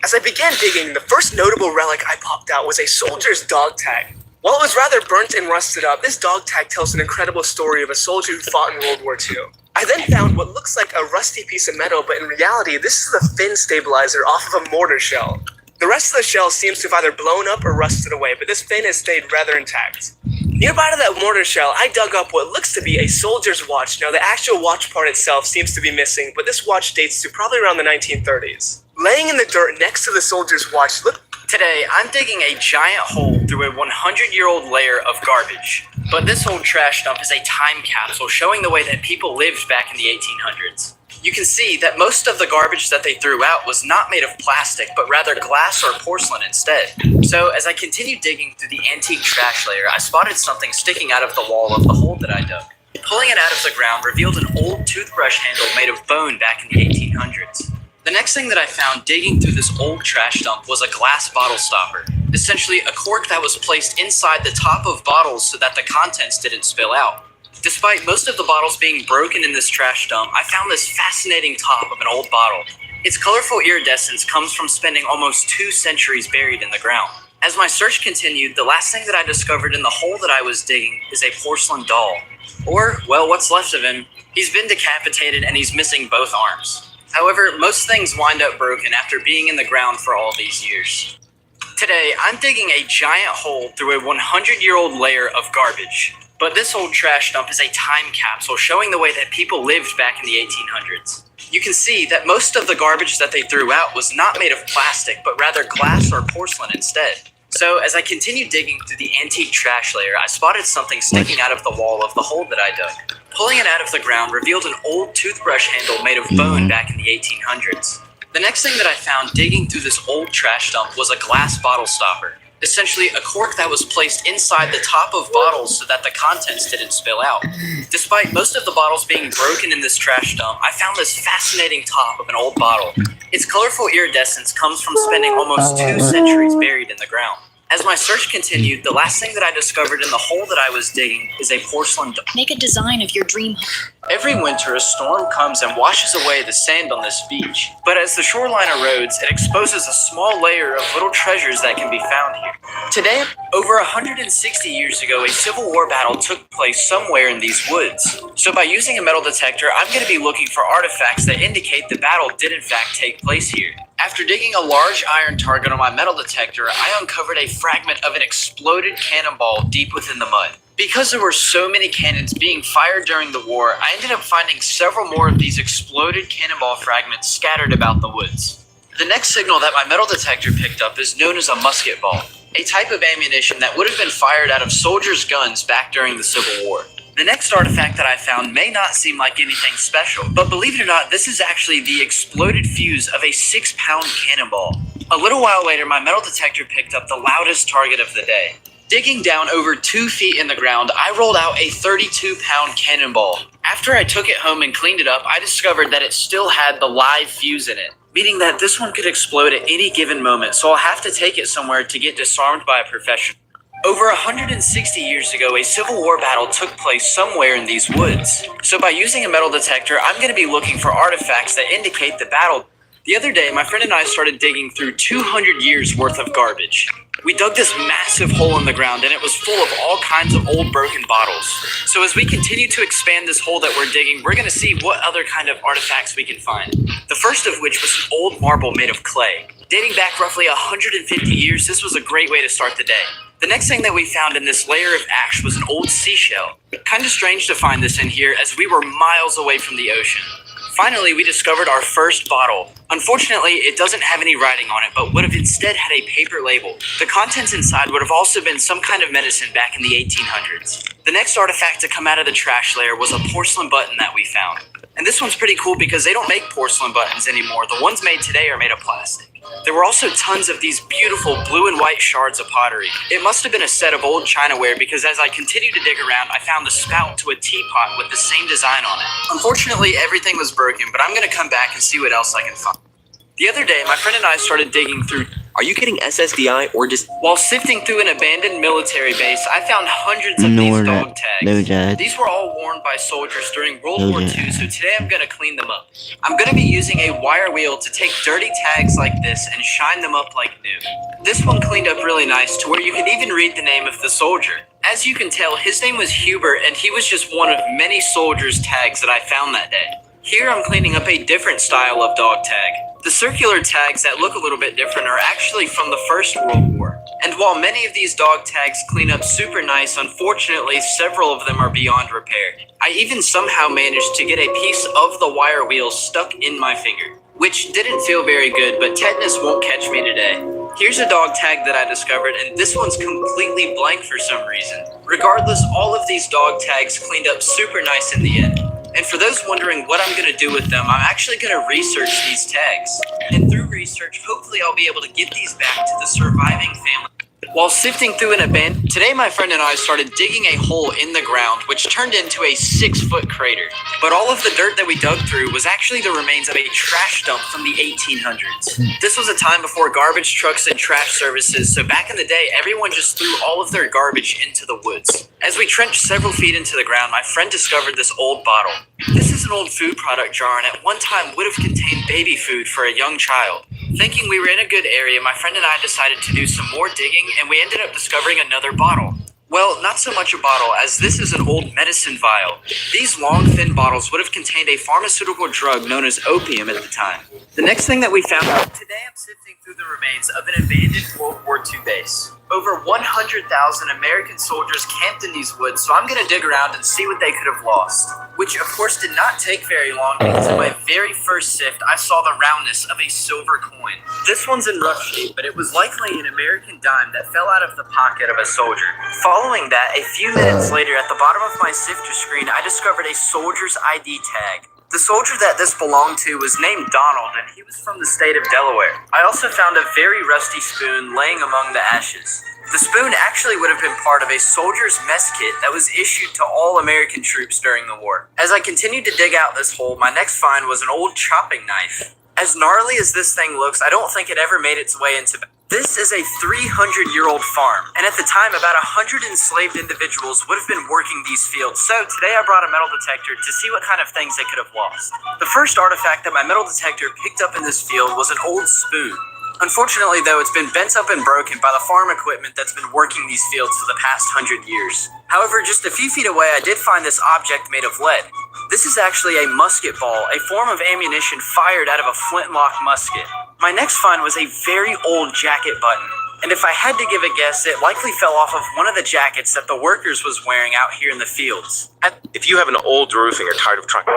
Speaker 16: As I began digging, the first notable relic I popped out was a soldier's dog tag. While it was rather burnt and rusted up, this dog tag tells an incredible story of a soldier who fought in World War II. I then found what looks like a rusty piece of metal, but in reality, this is the fin stabilizer off of a mortar shell. The rest of the shell seems to have either blown up or rusted away, but this fin has stayed rather intact. Nearby to that mortar shell, I dug up what looks to be a soldier's watch. Now, the actual watch part itself seems to be missing, but this watch dates to probably around the 1930s. Laying in the dirt next to the soldier's watch, look.
Speaker 5: Today, I'm digging a giant hole through a 100-year-old layer of garbage. But this old trash dump is a time capsule showing the way that people lived back in the 1800s. You can see that most of the garbage that they threw out was not made of plastic, but rather glass or porcelain instead. So as I continued digging through the antique trash layer, I spotted something sticking out of the wall of the hole that I dug. Pulling it out of the ground revealed an old toothbrush handle made of bone back in the 1800s. The next thing that I found digging through this old trash dump was a glass bottle stopper. Essentially, a cork that was placed inside the top of bottles so that the contents didn't spill out. Despite most of the bottles being broken in this trash dump, I found this fascinating top of an old bottle. Its colorful iridescence comes from spending almost 2 centuries buried in the ground. As my search continued, the last thing that I discovered in the hole that I was digging is a porcelain doll. Or, well, what's left of him. He's been decapitated and he's missing both arms. However, most things wind up broken after being in the ground for all these years. Today, I'm digging a giant hole through a 100-year-old layer of garbage. But this old trash dump is a time capsule showing the way that people lived back in the 1800s. You can see that most of the garbage that they threw out was not made of plastic, but rather glass or porcelain instead. So as I continued digging through the antique trash layer, I spotted something sticking out of the wall of the hole that I dug. Pulling it out of the ground revealed an old toothbrush handle made of bone back in the 1800s. The next thing that I found digging through this old trash dump was a glass bottle stopper. Essentially, a cork that was placed inside the top of bottles so that the contents didn't spill out. Despite most of the bottles being broken in this trash dump, I found this fascinating top of an old bottle. Its colorful iridescence comes from spending almost 2 centuries buried in the ground. As my search continued, the last thing that I discovered in the hole that I was digging is a porcelain doll.
Speaker 3: Make a design of your dream home.
Speaker 5: Every winter, a storm comes and washes away the sand on this beach. But as the shoreline erodes, it exposes a small layer of little treasures that can be found here. Today, over 160 years ago, a Civil War battle took place somewhere in these woods. So by using a metal detector, I'm going to be looking for artifacts that indicate the battle did in fact take place here. After digging a large iron target on my metal detector, I uncovered a fragment of an exploded cannonball deep within the mud. Because there were so many cannons being fired during the war, I ended up finding several more of these exploded cannonball fragments scattered about the woods. The next signal that my metal detector picked up is known as a musket ball, a type of ammunition that would have been fired out of soldiers' guns back during the Civil War. The next artifact that I found may not seem like anything special, but believe it or not, this is actually the exploded fuse of a 6-pound cannonball. A little while later, my metal detector picked up the loudest target of the day. Digging down over 2 feet in the ground, I rolled out a 32-pound cannonball. After I took it home and cleaned it up, I discovered that it still had the live fuse in it, meaning that this one could explode at any given moment, so I'll have to take it somewhere to get disarmed by a professional. Over 160 years ago, a Civil War battle took place somewhere in these woods. So by using a metal detector, I'm going to be looking for artifacts that indicate the battle. The other day, my friend and I started digging through 200 years worth of garbage. We dug this massive hole in the ground and it was full of all kinds of old broken bottles. So as we continue to expand this hole that we're digging, we're going to see what other kind of artifacts we can find. The first of which was an old marble made of clay. Dating back roughly 150 years, this was a great way to start the day. The next thing that we found in this layer of ash was an old seashell. Kind of strange to find this in here as we were miles away from the ocean. Finally, we discovered our first bottle. Unfortunately, it doesn't have any writing on it, but would have instead had a paper label. The contents inside would have also been some kind of medicine back in the 1800s. The next artifact to come out of the trash layer was a porcelain button that we found. And this one's pretty cool because they don't make porcelain buttons anymore. The ones made today are made of plastic. There were also tons of these beautiful blue and white shards of pottery. It must have been a set of old chinaware because as I continued to dig around, I found the spout to a teapot with the same design on it. Unfortunately, everything was broken, but I'm going to come back and see what else I can find. The other day, my friend and I started digging through...
Speaker 13: Are you getting SSDI or just...
Speaker 5: While sifting through an abandoned military base, I found hundreds of these dog tags. These were all worn by soldiers during World War II, so today I'm going to clean them up. I'm going to be using a wire wheel to take dirty tags like this and shine them up like new. This one cleaned up really nice to where you could even read the name of the soldier. As you can tell, his name was Hubert, and he was just one of many soldiers' tags that I found that day. Here I'm cleaning up a different style of dog tag. The circular tags that look a little bit different are actually from the First World War.
Speaker 15: And while many of these dog tags clean up super nice, unfortunately several of them are beyond repair. I even somehow managed to get a piece of the wire wheel stuck in my finger, which didn't feel very good, but tetanus won't catch me today. Here's a dog tag that I discovered, and this one's completely blank for some reason. Regardless, all of these dog tags cleaned up super nice in the end. And for those wondering what I'm going to do with them, I'm actually going to research these tags. And through research, hopefully I'll be able to get these back to the surviving family. While sifting through an abandoned, today my friend and I started digging a hole in the ground, which turned into a 6-foot crater. But all of the dirt that we dug through was actually the remains of a trash dump from the 1800s. This was a time before garbage trucks and trash services, so back in the day, everyone just threw all of their garbage into the woods. As we trenched several feet into the ground, my friend discovered this old bottle. This is an old food product jar and at one time would have contained baby food for a young child. Thinking we were in a good area, my friend and I decided to do some more digging and we ended up discovering another bottle. Well, not so much a bottle, as this is an old medicine vial. These long, thin bottles would have contained a pharmaceutical drug known as opium at the time. The next thing that we found out, today I'm sifting through the remains of an abandoned World War II base. Over 100,000 American soldiers camped in these woods, so I'm gonna dig around and see what they could have lost. Which of course did not take very long, because in my very first sift, I saw the roundness of a silver coin. This one's in rough shape, but it was likely an American dime that fell out of the pocket of a soldier. Following that, a few minutes later, at the bottom of my sifter screen, I discovered a soldier's ID tag. The soldier that this belonged to was named Donald, and he was from the state of Delaware. I also found a very rusty spoon laying among the ashes. The spoon actually would have been part of a soldier's mess kit that was issued to all American troops during the war. As I continued to dig out this hole, my next find was an old chopping knife. As gnarly as this thing looks, I don't think it ever made its way into... This is a 300-year-old farm, and at the time, about 100 enslaved individuals would have been working these fields, so today I brought a metal detector to see what kind of things they could have lost. The first artifact that my metal detector picked up in this field was an old spoon. Unfortunately, though, it's been bent up and broken by the farm equipment that's been working these fields for the past 100 years. However, just a few feet away, I did find this object made of lead. This is actually a musket ball, a form of ammunition fired out of a flintlock musket. My next find was a very old jacket button, and if I had to give a guess, it likely fell off of one of the jackets that the workers was wearing out here in the fields.
Speaker 17: If you have an old roof and you're tired of trying...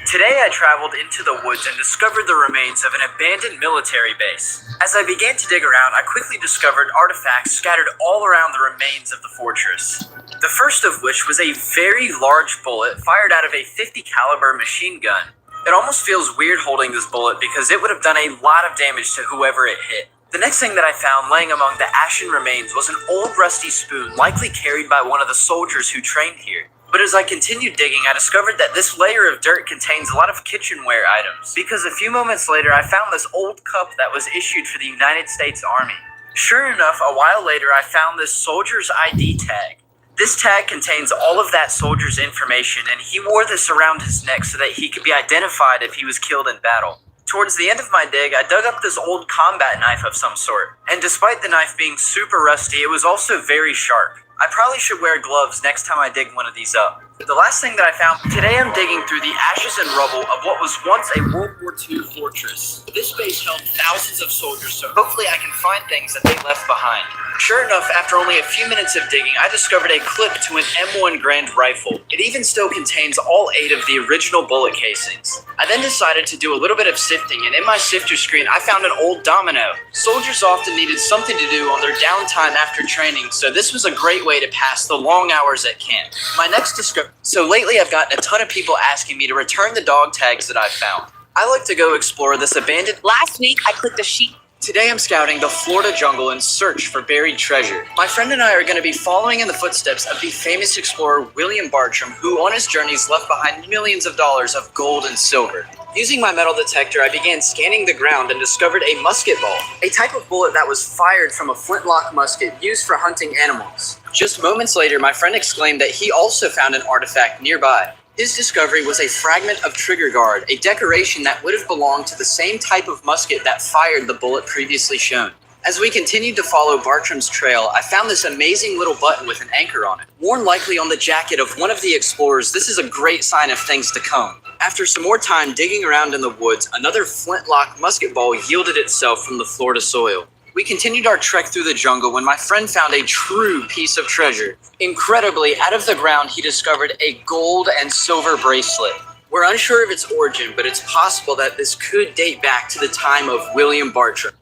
Speaker 15: Today I traveled into the woods and discovered the remains of an abandoned military base. As I began to dig around, I quickly discovered artifacts scattered all around the remains of the fortress. The first of which was a very large bullet fired out of a .50 caliber machine gun. It almost feels weird holding this bullet because it would have done a lot of damage to whoever it hit. The next thing that I found laying among the ashen remains was an old rusty spoon likely carried by one of the soldiers who trained here. But as I continued digging, I discovered that this layer of dirt contains a lot of kitchenware items, because a few moments later I found this old cup that was issued for the United States Army. Sure enough, a while later I found this soldier's ID tag. This tag contains all of that soldier's information, and he wore this around his neck so that he could be identified if he was killed in battle. Towards the end of my dig, I dug up this old combat knife of some sort, and despite the knife being super rusty, it was also very sharp. I probably should wear gloves next time I dig one of these up. The last thing that I found, today I'm digging through the ashes and rubble of what was once a World War II fortress. This base held thousands of soldiers, so hopefully I can find things that they left behind. Sure enough, after only a few minutes of digging, I discovered a clip to an M1 Grand rifle. It even still contains all 8 of the original bullet casings. I then decided to do a little bit of sifting, and in my sifter screen, I found an old domino. Soldiers often needed something to do on their downtime after training, so this was a great way to pass the long hours at camp. My next discovery. So lately I've gotten a ton of people asking me to return the dog tags that I found. I like to go explore this abandoned...
Speaker 11: Last week, I clicked a sheep.
Speaker 15: Today I'm scouting the Florida jungle in search for buried treasure. My friend and I are going to be following in the footsteps of the famous explorer William Bartram, who on his journeys left behind millions of dollars of gold and silver. Using my metal detector, I began scanning the ground and discovered a musket ball, a type of bullet that was fired from a flintlock musket used for hunting animals. Just moments later, my friend exclaimed that he also found an artifact nearby. His discovery was a fragment of trigger guard, a decoration that would have belonged to the same type of musket that fired the bullet previously shown. As we continued to follow Bartram's trail, I found this amazing little button with an anchor on it. Worn likely on the jacket of one of the explorers, this is a great sign of things to come. After some more time digging around in the woods, another flintlock musket ball yielded itself from the Florida soil. We continued our trek through the jungle when my friend found a true piece of treasure. Incredibly, out of the ground, he discovered a gold and silver bracelet. We're unsure of its origin, but it's possible that this could date back to the time of William Bartram.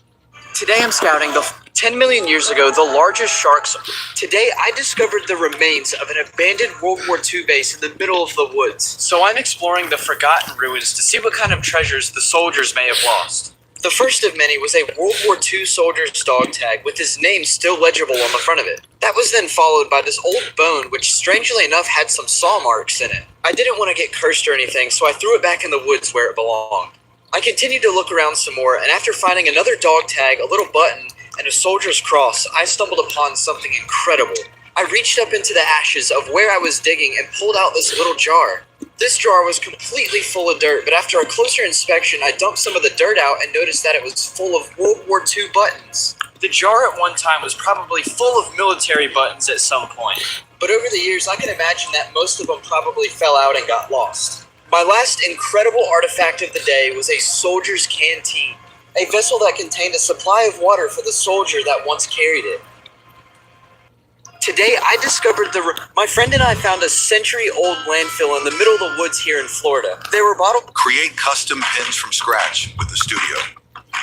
Speaker 15: Today I'm scouting 10 million years ago, the largest sharks. Today I discovered the remains of an abandoned World War II base in the middle of the woods. So I'm exploring the forgotten ruins to see what kind of treasures the soldiers may have lost. The first of many was a World War II soldier's dog tag with his name still legible on the front of it. That was then followed by this old bone which strangely enough had some saw marks in it. I didn't want to get cursed or anything, so I threw it back in the woods where it belonged. I continued to look around some more, and after finding another dog tag, a little button, and a soldier's cross, I stumbled upon something incredible. I reached up into the ashes of where I was digging and pulled out this little jar. This jar was completely full of dirt, but after a closer inspection, I dumped some of the dirt out and noticed that it was full of World War II buttons. The jar at one time was probably full of military buttons at some point. But over the years, I can imagine that most of them probably fell out and got lost. My last incredible artifact of the day was a soldier's canteen, a vessel that contained a supply of water for the soldier that once carried it. Today, I discovered my friend and I found a century-old landfill in the middle of the woods here in Florida. They were bottled.
Speaker 14: Create custom pins from scratch with the studio.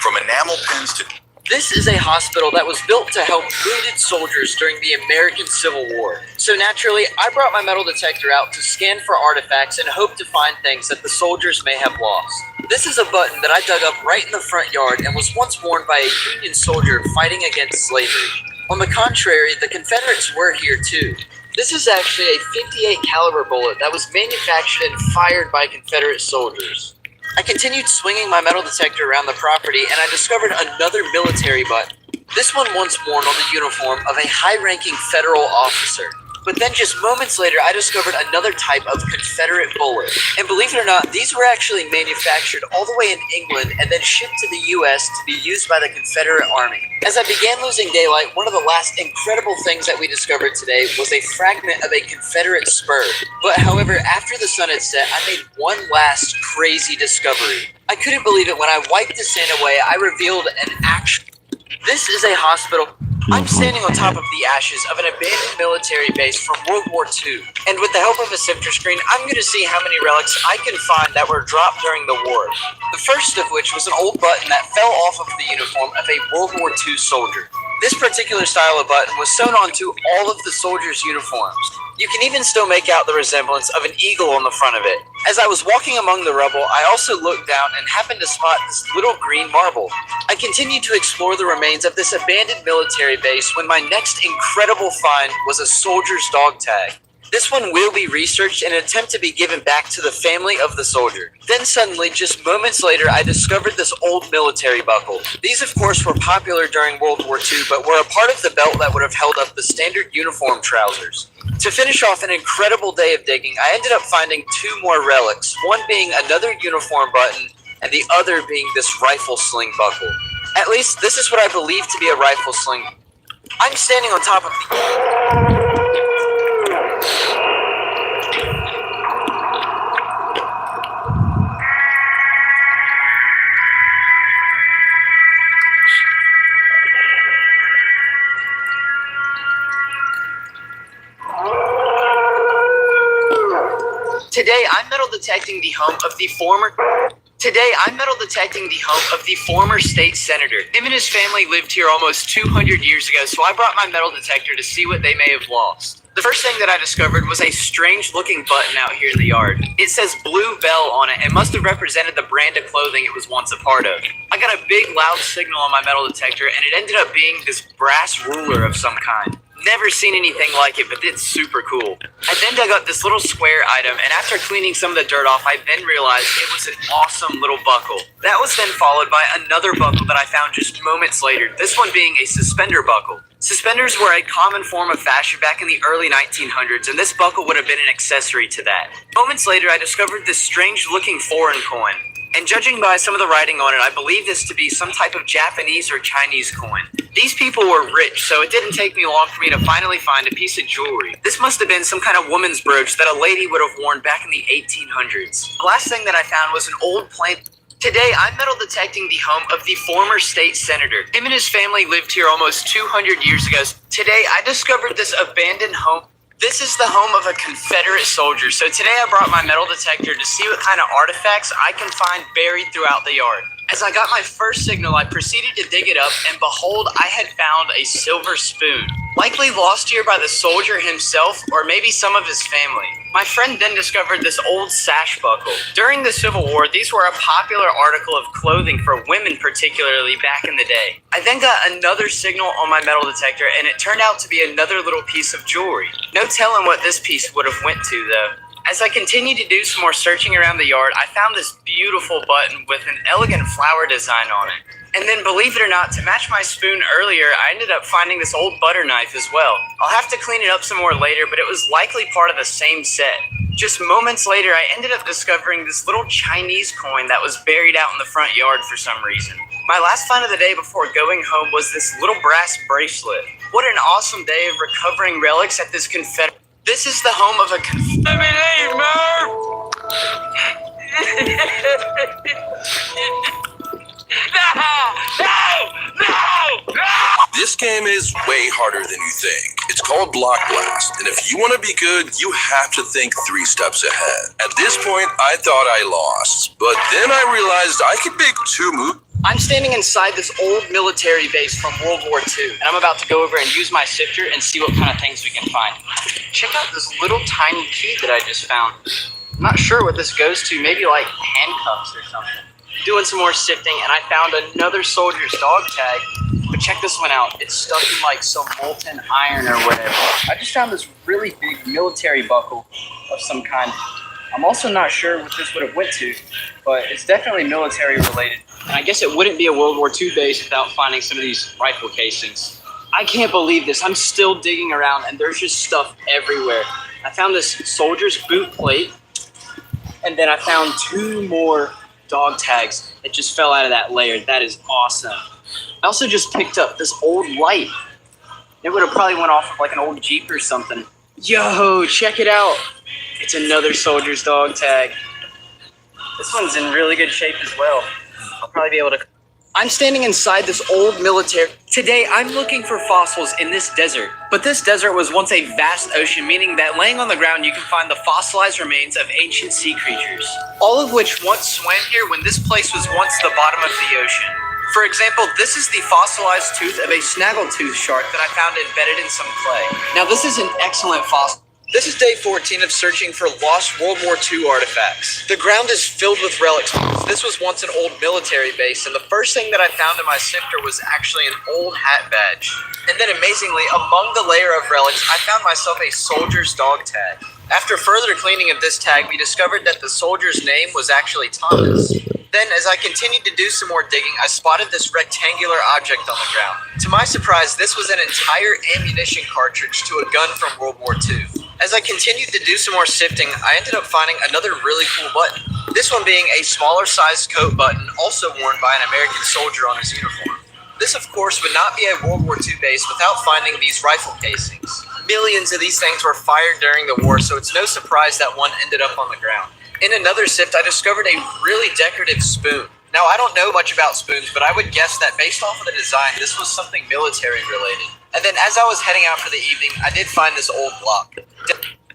Speaker 14: From enamel pins to...
Speaker 15: This is a hospital that was built to help wounded soldiers during the American Civil War. So naturally, I brought my metal detector out to scan for artifacts and hope to find things that the soldiers may have lost. This is a button that I dug up right in the front yard and was once worn by a Union soldier fighting against slavery. On the contrary, the Confederates were here too. This is actually a .58 caliber bullet that was manufactured and fired by Confederate soldiers. I continued swinging my metal detector around the property and I discovered another military button. This one once worn on the uniform of a high-ranking federal officer. But then just moments later, I discovered another type of Confederate bullet. And believe it or not, these were actually manufactured all the way in England and then shipped to the US to be used by the Confederate Army. As I began losing daylight, one of the last incredible things that we discovered today was a fragment of a Confederate spur. But however, after the sun had set, I made one last crazy discovery. I couldn't believe it when I wiped the sand away, I revealed an actual... This is a hospital. I'm standing on top of the ashes of an abandoned military base from World War II, and with the help of a sifter screen, I'm going to see how many relics I can find that were dropped during the war. The first of which was an old button that fell off of the uniform of a World War II soldier. This particular style of button was sewn onto all of the soldiers' uniforms. You can even still make out the resemblance of an eagle on the front of it. As I was walking among the rubble, I also looked down and happened to spot this little green marble. I continued to explore the remains of this abandoned military base when my next incredible find was a soldier's dog tag. This one will be researched in an attempt to be given back to the family of the soldier. Then suddenly, just moments later, I discovered this old military buckle. These, of course, were popular during World War II, but were a part of the belt that would have held up the standard uniform trousers. To finish off an incredible day of digging, I ended up finding two more relics, one being another uniform button, and the other being this rifle sling buckle. At least, this is what I believe to be a rifle sling. I'm standing on top of the... Today, I'm metal detecting the home of the former state senator. Him and his family lived here almost 200 years ago, so I brought my metal detector to see what they may have lost. The first thing that I discovered was a strange looking button out here in the yard. It says Blue Bell on it and must have represented the brand of clothing it was once a part of. I got a big loud signal on my metal detector and it ended up being this brass ruler of some kind. Never seen anything like it, but it's super cool. I then dug up this little square item, and after cleaning some of the dirt off, I then realized it was an awesome little buckle. That was then followed by another buckle that I found just moments later, this one being a suspender buckle. Suspenders were a common form of fashion back in the early 1900s, and this buckle would have been an accessory to that. Moments later, I discovered this strange-looking foreign coin. And judging by some of the writing on it, I believe this to be some type of Japanese or Chinese coin. These people were rich, so it didn't take me long for me to finally find a piece of jewelry. This must have been some kind of woman's brooch that a lady would have worn back in the 1800s. The last thing that I found was an old plane. Today, I'm metal detecting the home of the former state senator. Him and his family lived here almost 200 years ago. Today, I discovered this abandoned home. This is the home of a Confederate soldier. So today I brought my metal detector to see what kind of artifacts I can find buried throughout the yard. As I got my first signal, I proceeded to dig it up, and behold, I had found a silver spoon. Likely lost here by the soldier himself, or maybe some of his family. My friend then discovered this old sash buckle. During the Civil War, these were a popular article of clothing for women, particularly back in the day. I then got another signal on my metal detector, and it turned out to be another little piece of jewelry. No telling what this piece would have went to, though. As I continued to do some more searching around the yard, I found this beautiful button with an elegant flower design on it. And then, believe it or not, to match my spoon earlier, I ended up finding this old butter knife as well. I'll have to clean it up some more later, but it was likely part of the same set. Just moments later, I ended up discovering this little Chinese coin that was buried out in the front yard for some reason. My last find of the day before going home was this little brass bracelet. What an awesome day of recovering relics at this Confederate. This is the home of a Let me leave,
Speaker 18: This game is way harder than you think. It's called Block Blast, and if you want to be good, you have to think 3 steps ahead. At this point, I thought I lost, but then I realized I could make 2 moves.
Speaker 15: I'm standing inside this old military base from World War II, and I'm about to go over and use my sifter and see what kind of things we can find. Check out this little tiny key that I just found. I'm not sure what this goes to, maybe like handcuffs or something. Doing some more sifting, and I found another soldier's dog tag, but check this one out. It's stuck in like some molten iron or whatever. I just found this really big military buckle of some kind. I'm also not sure what this would have went to, but it's definitely military related. And I guess it wouldn't be a World War II base without finding some of these rifle casings. I can't believe this. I'm still digging around, and there's just stuff everywhere. I found this soldier's boot plate, and then I found 2 more dog tags that just fell out of that layer. That is awesome. I also just picked up this old light. It would have probably went off of like an old Jeep or something. Yo, check it out. It's another soldier's dog tag. This one's in really good shape as well. I'll probably be able to... I'm standing inside this old military... Today, I'm looking for fossils in this desert. But this desert was once a vast ocean, meaning that laying on the ground, you can find the fossilized remains of ancient sea creatures. All of which once swam here when this place was once the bottom of the ocean. For example, this is the fossilized tooth of a snaggletooth shark that I found embedded in some clay. Now, this is an excellent fossil. This is day 14 of searching for lost World War II artifacts. The ground is filled with relics. This was once an old military base, and the first thing that I found in my sifter was actually an old hat badge. And then amazingly, among the layer of relics, I found myself a soldier's dog tag. After further cleaning of this tag, we discovered that the soldier's name was actually Thomas. Then, as I continued to do some more digging, I spotted this rectangular object on the ground. To my surprise, this was an entire ammunition cartridge to a gun from World War II. As I continued to do some more sifting, I ended up finding another really cool button. This one being a smaller sized coat button, also worn by an American soldier on his uniform. This, of course, would not be a World War II base without finding these rifle casings. Millions of these things were fired during the war, so it's no surprise that one ended up on the ground. In another sift, I discovered a really decorative spoon. Now, I don't know much about spoons, but I would guess that based off of the design, this was something military related. And then as I was heading out for the evening, I did find this old block.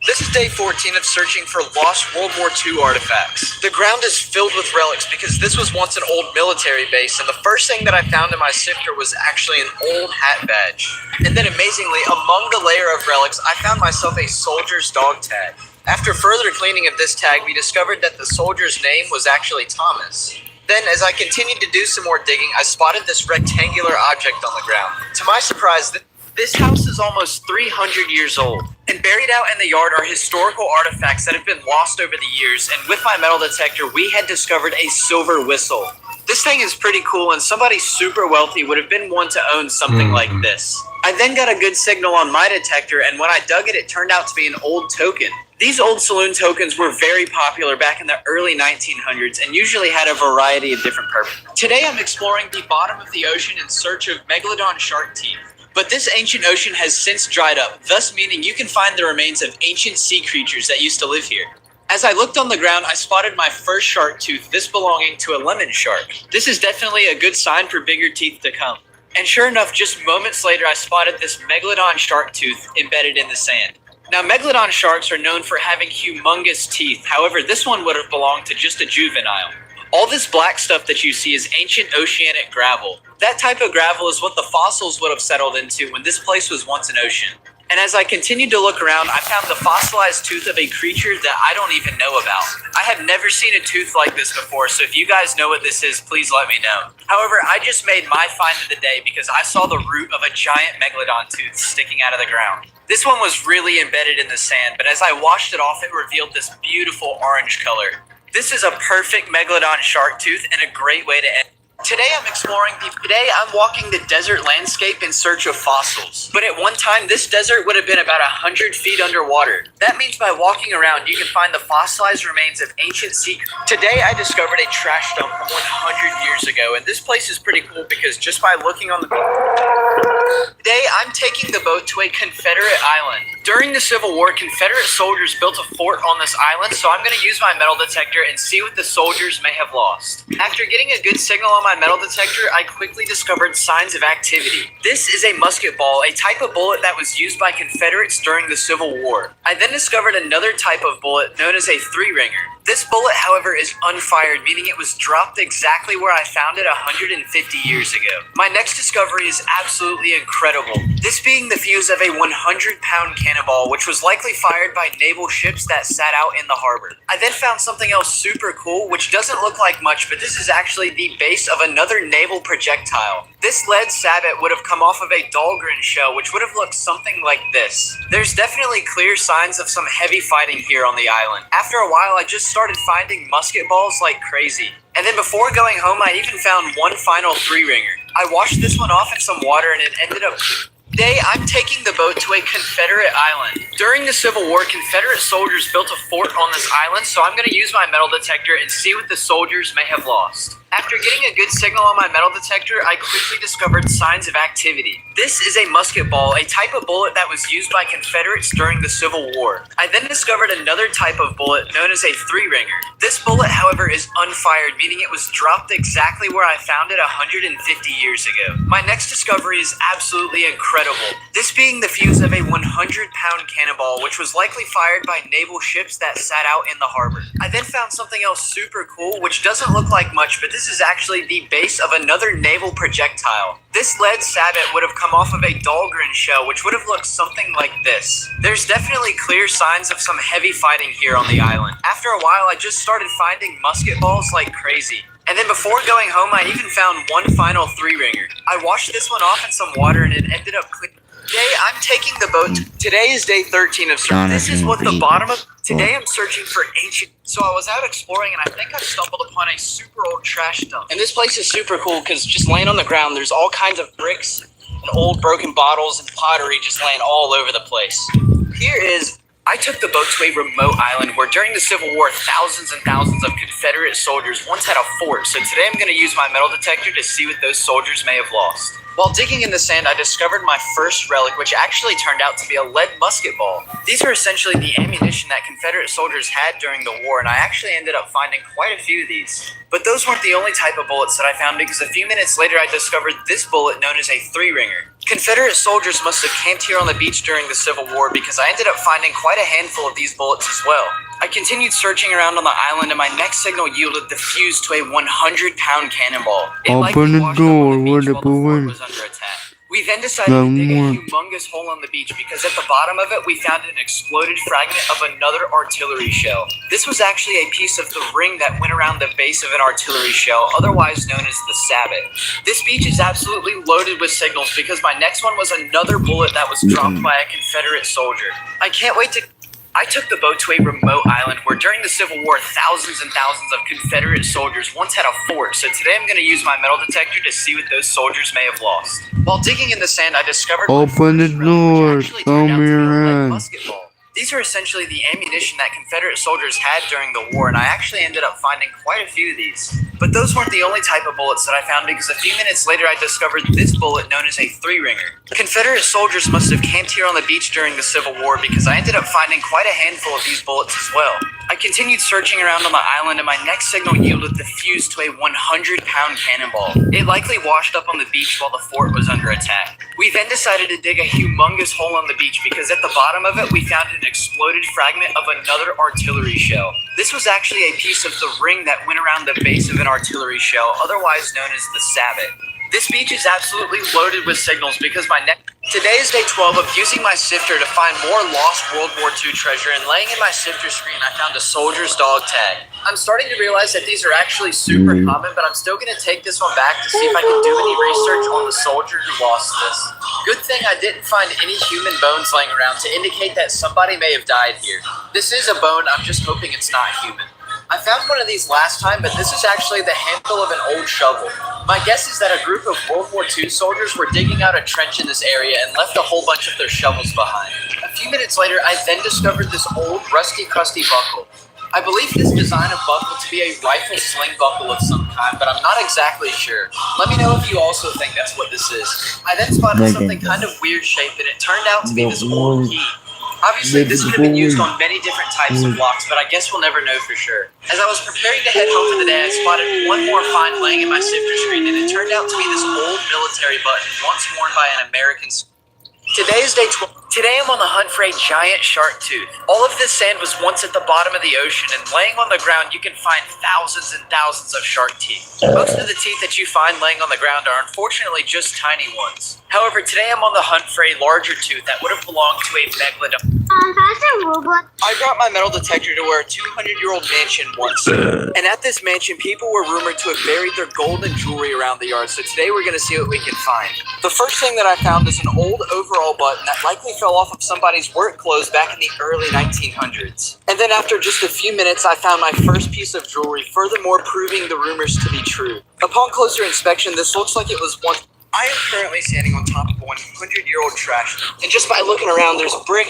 Speaker 15: This is day 14 of searching for lost World War II artifacts. The ground is filled with relics because this was once an old military base, and the first thing that I found in my sifter was actually an old hat badge. And then amazingly, among the layer of relics, I found myself a soldier's dog tag. After further cleaning of this tag, we discovered that the soldier's name was actually Thomas. Then, as I continued to do some more digging, I spotted this rectangular object on the ground. To my surprise, this house is almost 300 years old. And buried out in the yard are historical artifacts that have been lost over the years, and with my metal detector, we had discovered a silver whistle. This thing is pretty cool, and somebody super wealthy would have been one to own something like this. I then got a good signal on my detector, and when I dug it, it turned out to be an old token. These old saloon tokens were very popular back in the early 1900s and usually had a variety of different purposes. Today I'm exploring the bottom of the ocean in search of megalodon shark teeth. But this ancient ocean has since dried up, thus meaning you can find the remains of ancient sea creatures that used to live here. As I looked on the ground, I spotted my first shark tooth, this belonging to a lemon shark. This is definitely a good sign for bigger teeth to come. And sure enough, just moments later, I spotted this megalodon shark tooth embedded in the sand. Now, megalodon sharks are known for having humongous teeth. However, this one would have belonged to just a juvenile. All this black stuff that you see is ancient oceanic gravel. That type of gravel is what the fossils would have settled into when this place was once an ocean. And as I continued to look around, I found the fossilized tooth of a creature that I don't even know about. I have never seen a tooth like this before, so if you guys know what this is, please let me know. However, I just made my find of the day because I saw the root of a giant megalodon tooth sticking out of the ground. This one was really embedded in the sand, but as I washed it off, it revealed this beautiful orange color. This is a perfect megalodon shark tooth and a great way to end. Today I'm walking the desert landscape in search of fossils. But at one time, this desert would have been about 100 feet underwater. That means by walking around, you can find the fossilized remains of ancient sea. Today I discovered a trash dump from 100 years ago, and this place is pretty cool because just by looking on the beach. Today I'm taking the boat to a Confederate island. During the Civil War, Confederate soldiers built a fort on this island, so I'm going to use my metal detector and see what the soldiers may have lost. After getting a good signal on my metal detector, I quickly discovered signs of activity. This is a musket ball, a type of bullet that was used by Confederates during the Civil War. I then discovered another type of bullet known as a three-ringer. This bullet, however, is unfired, meaning it was dropped exactly where I found it 150 years ago. My next discovery is absolutely incredible. This being the fuse of a 100-pound cannonball, which was likely fired by naval ships that sat out in the harbor. I then found something else super cool, which doesn't look like much, but this is actually the base of another naval projectile. This lead sabot would have come off of a Dahlgren shell, which would have looked something like this. There's definitely clear signs of some heavy fighting here on the island. After a while, I just started finding musket balls like crazy. And then before going home, I even found one final three-ringer. I washed this one off in some water and it ended up... Today, I'm taking the boat to a Confederate island. During the Civil War, Confederate soldiers built a fort on this island, so I'm going to use my metal detector and see what the soldiers may have lost. After getting a good signal on my metal detector, I quickly discovered signs of activity. This is a musket ball, a type of bullet that was used by Confederates during the Civil War. I then discovered another type of bullet known as a three-ringer. This bullet, however, is unfired, meaning it was dropped exactly where I found it 150 years ago. My next discovery is absolutely incredible. This being the fuse of a 100-pound cannonball, which was likely fired by naval ships that sat out in the harbor. I then found something else super cool, which doesn't look like much, but this is actually the base of another naval projectile. This lead sabot would have come off of a Dahlgren shell, which would have looked something like this. There's definitely clear signs of some heavy fighting here on the island. After a while, I just started finding musket balls like crazy. And then before going home, I even found one final three-ringer. I washed this one off in some water and it ended up clean. Today, I'm taking the boat. Today is day 13 of search. This is what the bottom of... Today, I'm searching for ancient... So I was out exploring and I think I stumbled upon a super old trash dump. And this place is super cool because just laying on the ground, there's all kinds of bricks and old broken bottles and pottery just laying all over the place. Here is... I took the boat to a remote island where during the Civil War, thousands and thousands of Confederate soldiers once had a fort. So today I'm going to use my metal detector to see what those soldiers may have lost. While digging in the sand, I discovered my first relic, which actually turned out to be a lead musket ball. These are essentially the ammunition that Confederate soldiers had during the war, and I actually ended up finding quite a few of these. But those weren't the only type of bullets that I found, because a few minutes later I discovered this bullet known as a three-ringer. Confederate soldiers must have camped here on the beach during the Civil War because I ended up finding quite a handful of these bullets as well. I continued searching around on the island and my next signal yielded the fuse to a 100-pound cannonball.
Speaker 1: Open the door where the boy
Speaker 15: was under attack. We then decided to dig a humongous hole on the beach because at the bottom of it we found an exploded fragment of another artillery shell. This was actually a piece of the ring that went around the base of an artillery shell, otherwise known as the sabot. This beach is absolutely loaded with signals because my next one was another bullet that was dropped by a Confederate soldier. I took the boat to a remote island where during the Civil War, thousands and thousands of Confederate soldiers once had a fort, so today I'm going to use my metal detector to see what those soldiers may have lost. While digging in the sand, I discovered
Speaker 1: Open the door, throw me your hand.
Speaker 15: musket ball. These are essentially the ammunition that Confederate soldiers had during the war, and I actually ended up finding quite a few of these. But those weren't the only type of bullets that I found, because a few minutes later I discovered this bullet known as a 3-ringer. Confederate soldiers must have camped here on the beach during the Civil War, because I ended up finding quite a handful of these bullets as well. I continued searching around on the island, and my next signal yielded the fuse to a 100-pound cannonball. It likely washed up on the beach while the fort was under attack. We then decided to dig a humongous hole on the beach, because at the bottom of it we found an exploded fragment of another artillery shell. This was actually a piece of the ring that went around the base of an artillery shell, otherwise known as the sabot. This beach is absolutely loaded with signals, because today is day 12 of using my sifter to find more lost World War II treasure, and laying in my sifter screen I found a soldier's dog tag. I'm starting to realize that these are actually super common, but I'm still going to take this one back to see if I can do any research on the soldier who lost this. Good thing I didn't find any human bones laying around to indicate that somebody may have died here. This is a bone, I'm just hoping it's not human. I found one of these last time, but this is actually the handle of an old shovel. My guess is that a group of World War II soldiers were digging out a trench in this area and left a whole bunch of their shovels behind. A few minutes later, I then discovered this old, rusty, crusty buckle. I believe this design of buckle to be a rifle sling buckle of some kind, but I'm not exactly sure. Let me know if you also think that's what this is. I then spotted something kind of weird shaped, and it turned out to be this old key. Obviously, this could have been used on many different types of locks, but I guess we'll never know for sure. As I was preparing to head home for the day, I spotted one more find laying in my sifter screen, and it turned out to be this old military button once worn by an American. Today is day 12. Today I'm on the hunt for a giant shark tooth. All of this sand was once at the bottom of the ocean, and laying on the ground you can find thousands and thousands of shark teeth. Most of the teeth that you find laying on the ground are unfortunately just tiny ones. However, today I'm on the hunt for a larger tooth that would have belonged to a megalodon. I brought my metal detector to where a 200-year-old mansion once stood. And at this mansion, people were rumored to have buried their gold and jewelry around the yard, so today we're going to see what we can find. The first thing that I found is an old overall button that likely fell off of somebody's work clothes back in the early 1900s. And then after just a few minutes, I found my first piece of jewelry, furthermore proving the rumors to be true. Upon closer inspection, this looks like it was once. I am currently standing on top of a 100-year-old trash, and just by looking around, there's brick,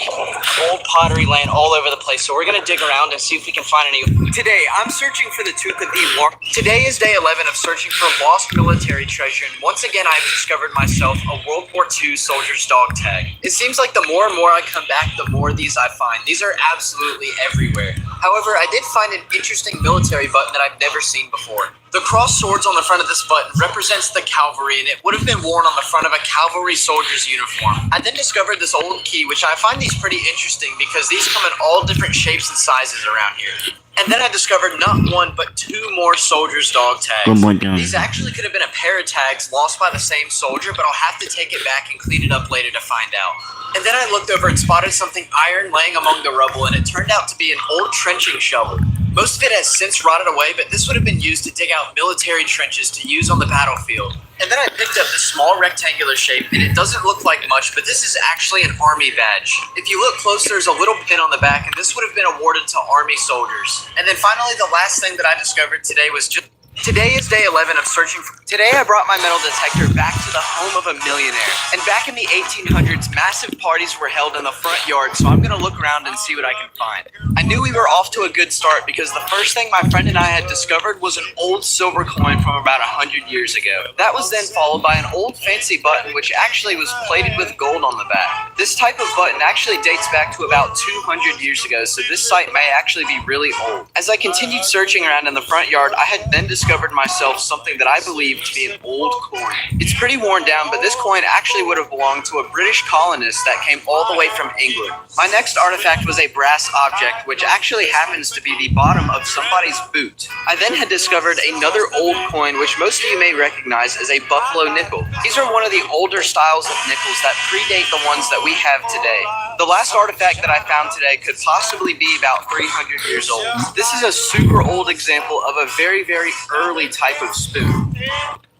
Speaker 15: old pottery laying all over the place, so we're going to dig around and see if we can find any. Today, I'm searching for the tooth of the Today is day 11 of searching for lost military treasure, and once again, I've discovered myself a World War II soldier's dog tag. It seems like the more and more I come back, the more these I find. These are absolutely everywhere. However, I did find an interesting military button that I've never seen before. The crossed swords on the front of this button represents the cavalry, and it would have been worn on the front of a cavalry soldier's uniform. I then discovered this old key, which I find these pretty interesting because these come in all different shapes and sizes around here. And then I discovered not one, but two more soldier's dog tags.
Speaker 1: Oh my God.
Speaker 15: These actually could have been a pair of tags lost by the same soldier, but I'll have to take it back and clean it up later to find out. And then I looked over and spotted something iron laying among the rubble, and it turned out to be an old trenching shovel. Most of it has since rotted away, but this would have been used to dig out military trenches to use on the battlefield. And then I picked up this small rectangular shape, and it doesn't look like much, but this is actually an army badge. If you look close, there's a little pin on the back, and this would have been awarded to army soldiers. And then finally, the last thing that I discovered today was just... Today is day 11 of searching for... Today I brought my metal detector back to the home of a millionaire. And back in the 1800s, massive parties were held in the front yard, so I'm going to look around and see what I can find. I knew we were off to a good start because the first thing my friend and I had discovered was an old silver coin from about 100 years ago. That was then followed by an old fancy button which actually was plated with gold on the back. This type of button actually dates back to about 200 years ago, so this site may actually be really old. As I continued searching around in the front yard, I had then discovered myself something that I believe to be an old coin. It's pretty worn down, but this coin actually would have belonged to a British colonist that came all the way from England. My next artifact was a brass object, which actually happens to be the bottom of somebody's boot. I then had discovered another old coin, which most of you may recognize as a buffalo nickel. These are one of the older styles of nickels that predate the ones that we have today. The last artifact that I found today could possibly be about 300 years old. This is a super old example of a very, very early type of spoon.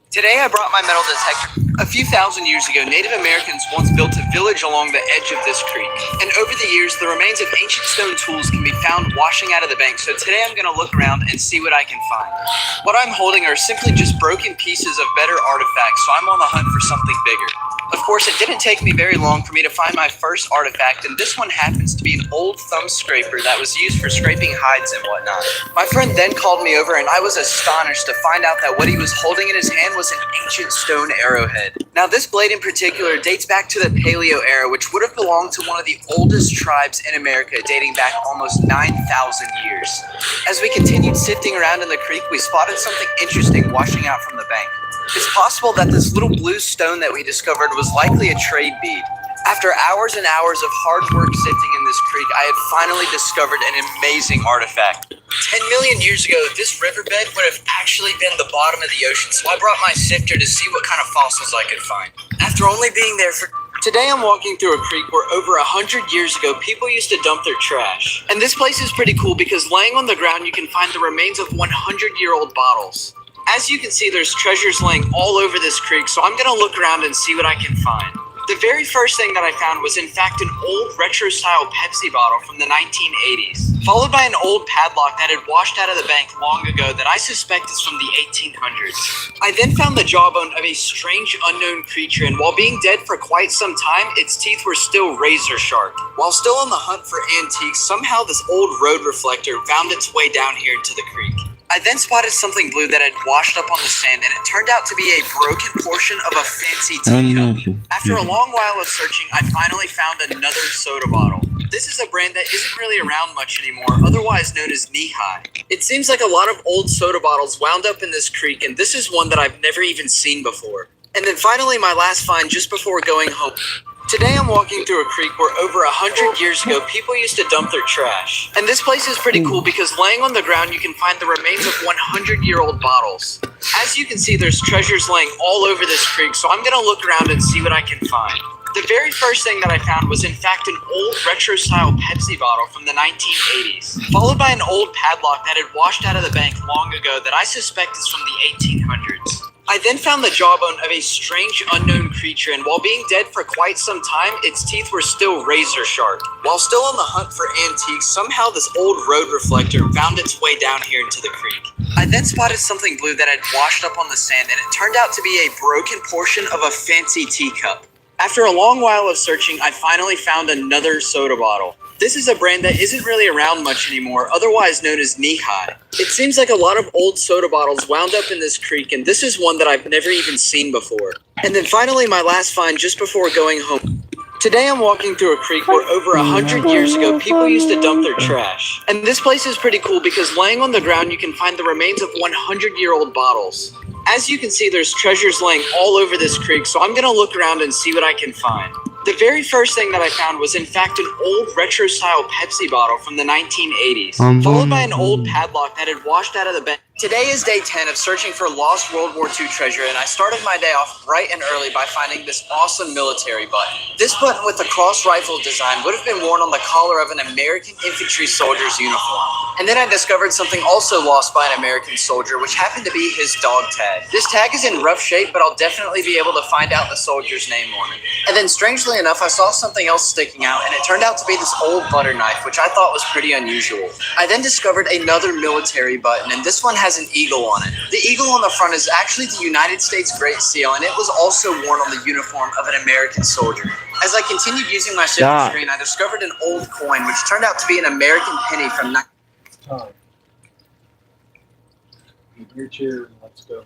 Speaker 15: Today I brought my metal detector. A few thousand years ago, Native Americans once built a village along the edge of this creek. And over the years, the remains of ancient stone tools can be found washing out of the bank. So today I'm going to look around and see what I can find. What I'm holding are simply just broken pieces of better artifacts, so I'm on the hunt for something bigger. Of course, it didn't take me very long for me to find my first artifact, and this one happens to be an old thumb scraper that was used for scraping hides and whatnot. My friend then called me over, and I was astonished to find out that what he was holding in his hand was an ancient stone arrowhead. Now, this blade in particular dates back to the Paleo era, which would have belonged to one of the oldest tribes in America, dating back almost 9,000 years. As we continued sifting around in the creek, we spotted something interesting washing out from the bank. It's possible that this little blue stone that we discovered was likely a trade bead. After hours and hours of hard work sifting in this creek, I had finally discovered an amazing artifact. 10 million years ago, this riverbed would have actually been the bottom of the ocean, so I brought my sifter to see what kind of fossils I could find. After only being there for... Today I'm walking through a creek where over 100 years ago, people used to dump their trash. And this place is pretty cool because laying on the ground, you can find the remains of 100-year-old bottles. As you can see, there's treasures laying all over this creek, so I'm going to look around and see what I can find. The very first thing that I found was in fact an old retro-style Pepsi bottle from the 1980s, followed by an old padlock that had washed out of the bank long ago that I suspect is from the 1800s. I then found the jawbone of a strange unknown creature, and while being dead for quite some time, its teeth were still razor sharp. While still on the hunt for antiques, somehow this old road reflector found its way down here into the creek. I then spotted something blue that had washed up on the sand, and it turned out to be a broken portion of a fancy teacup. After a long while of searching, I finally found another soda bottle. This is a brand that isn't really around much anymore, otherwise known as Knee-High. It seems like a lot of old soda bottles wound up in this creek, and this is one that I've never even seen before. And then finally, my last find just before going home. Today I'm walking through a creek where over 100 years ago people used to dump their trash. And this place is pretty cool because laying on the ground you can find the remains of 100-year-old bottles. As you can see, there's treasures laying all over this creek, so I'm gonna look around and see what I can find. The very first thing that I found was in fact an old retro-style Pepsi bottle from the 1980s, followed by an old padlock that had washed out of the bank long ago that I suspect is from the 1800s. I then found the jawbone of a strange unknown creature, and while being dead for quite some time, its teeth were still razor sharp. While still on the hunt for antiques, somehow this old road reflector found its way down here into the creek. I then spotted something blue that had washed up on the sand, and it turned out to be a broken portion of a fancy teacup. After a long while of searching, I finally found another soda bottle. This is a brand that isn't really around much anymore, otherwise known as Knee-High. It seems like a lot of old soda bottles wound up in this creek, and this is one that I've never even seen before. And then finally, my last find just before going home. Today I'm walking through a creek where over 100 years ago people used to dump their trash. And this place is pretty cool because laying on the ground you can find the remains of 100-year-old bottles. As you can see, there's treasures laying all over this creek, so I'm gonna look around and see what I can find. The very first thing that I found was in fact an old retro-style Pepsi bottle from the 1980s, followed by an old padlock that had washed out of the bank. Today is day 10 of searching for lost World War II treasure, and I started my day off bright and early by finding this awesome military button. This button with the cross rifle design would have been worn on the collar of an American infantry soldier's uniform. And then I discovered something also lost by an American soldier, which happened to be his dog tag. This tag is in rough shape, but I'll definitely be able to find out the soldier's name on it. And then strangely enough, I saw something else sticking out, and it turned out to be this old butter knife, which I thought was pretty unusual. I then discovered another military button, and this one has an eagle on it. The eagle on the front is actually the United States Great Seal, and it was also worn on the uniform of an American soldier. As I continued using my shifter screen, I discovered an old coin, which turned out to be an American penny from...
Speaker 19: Time. Your chair and let's go.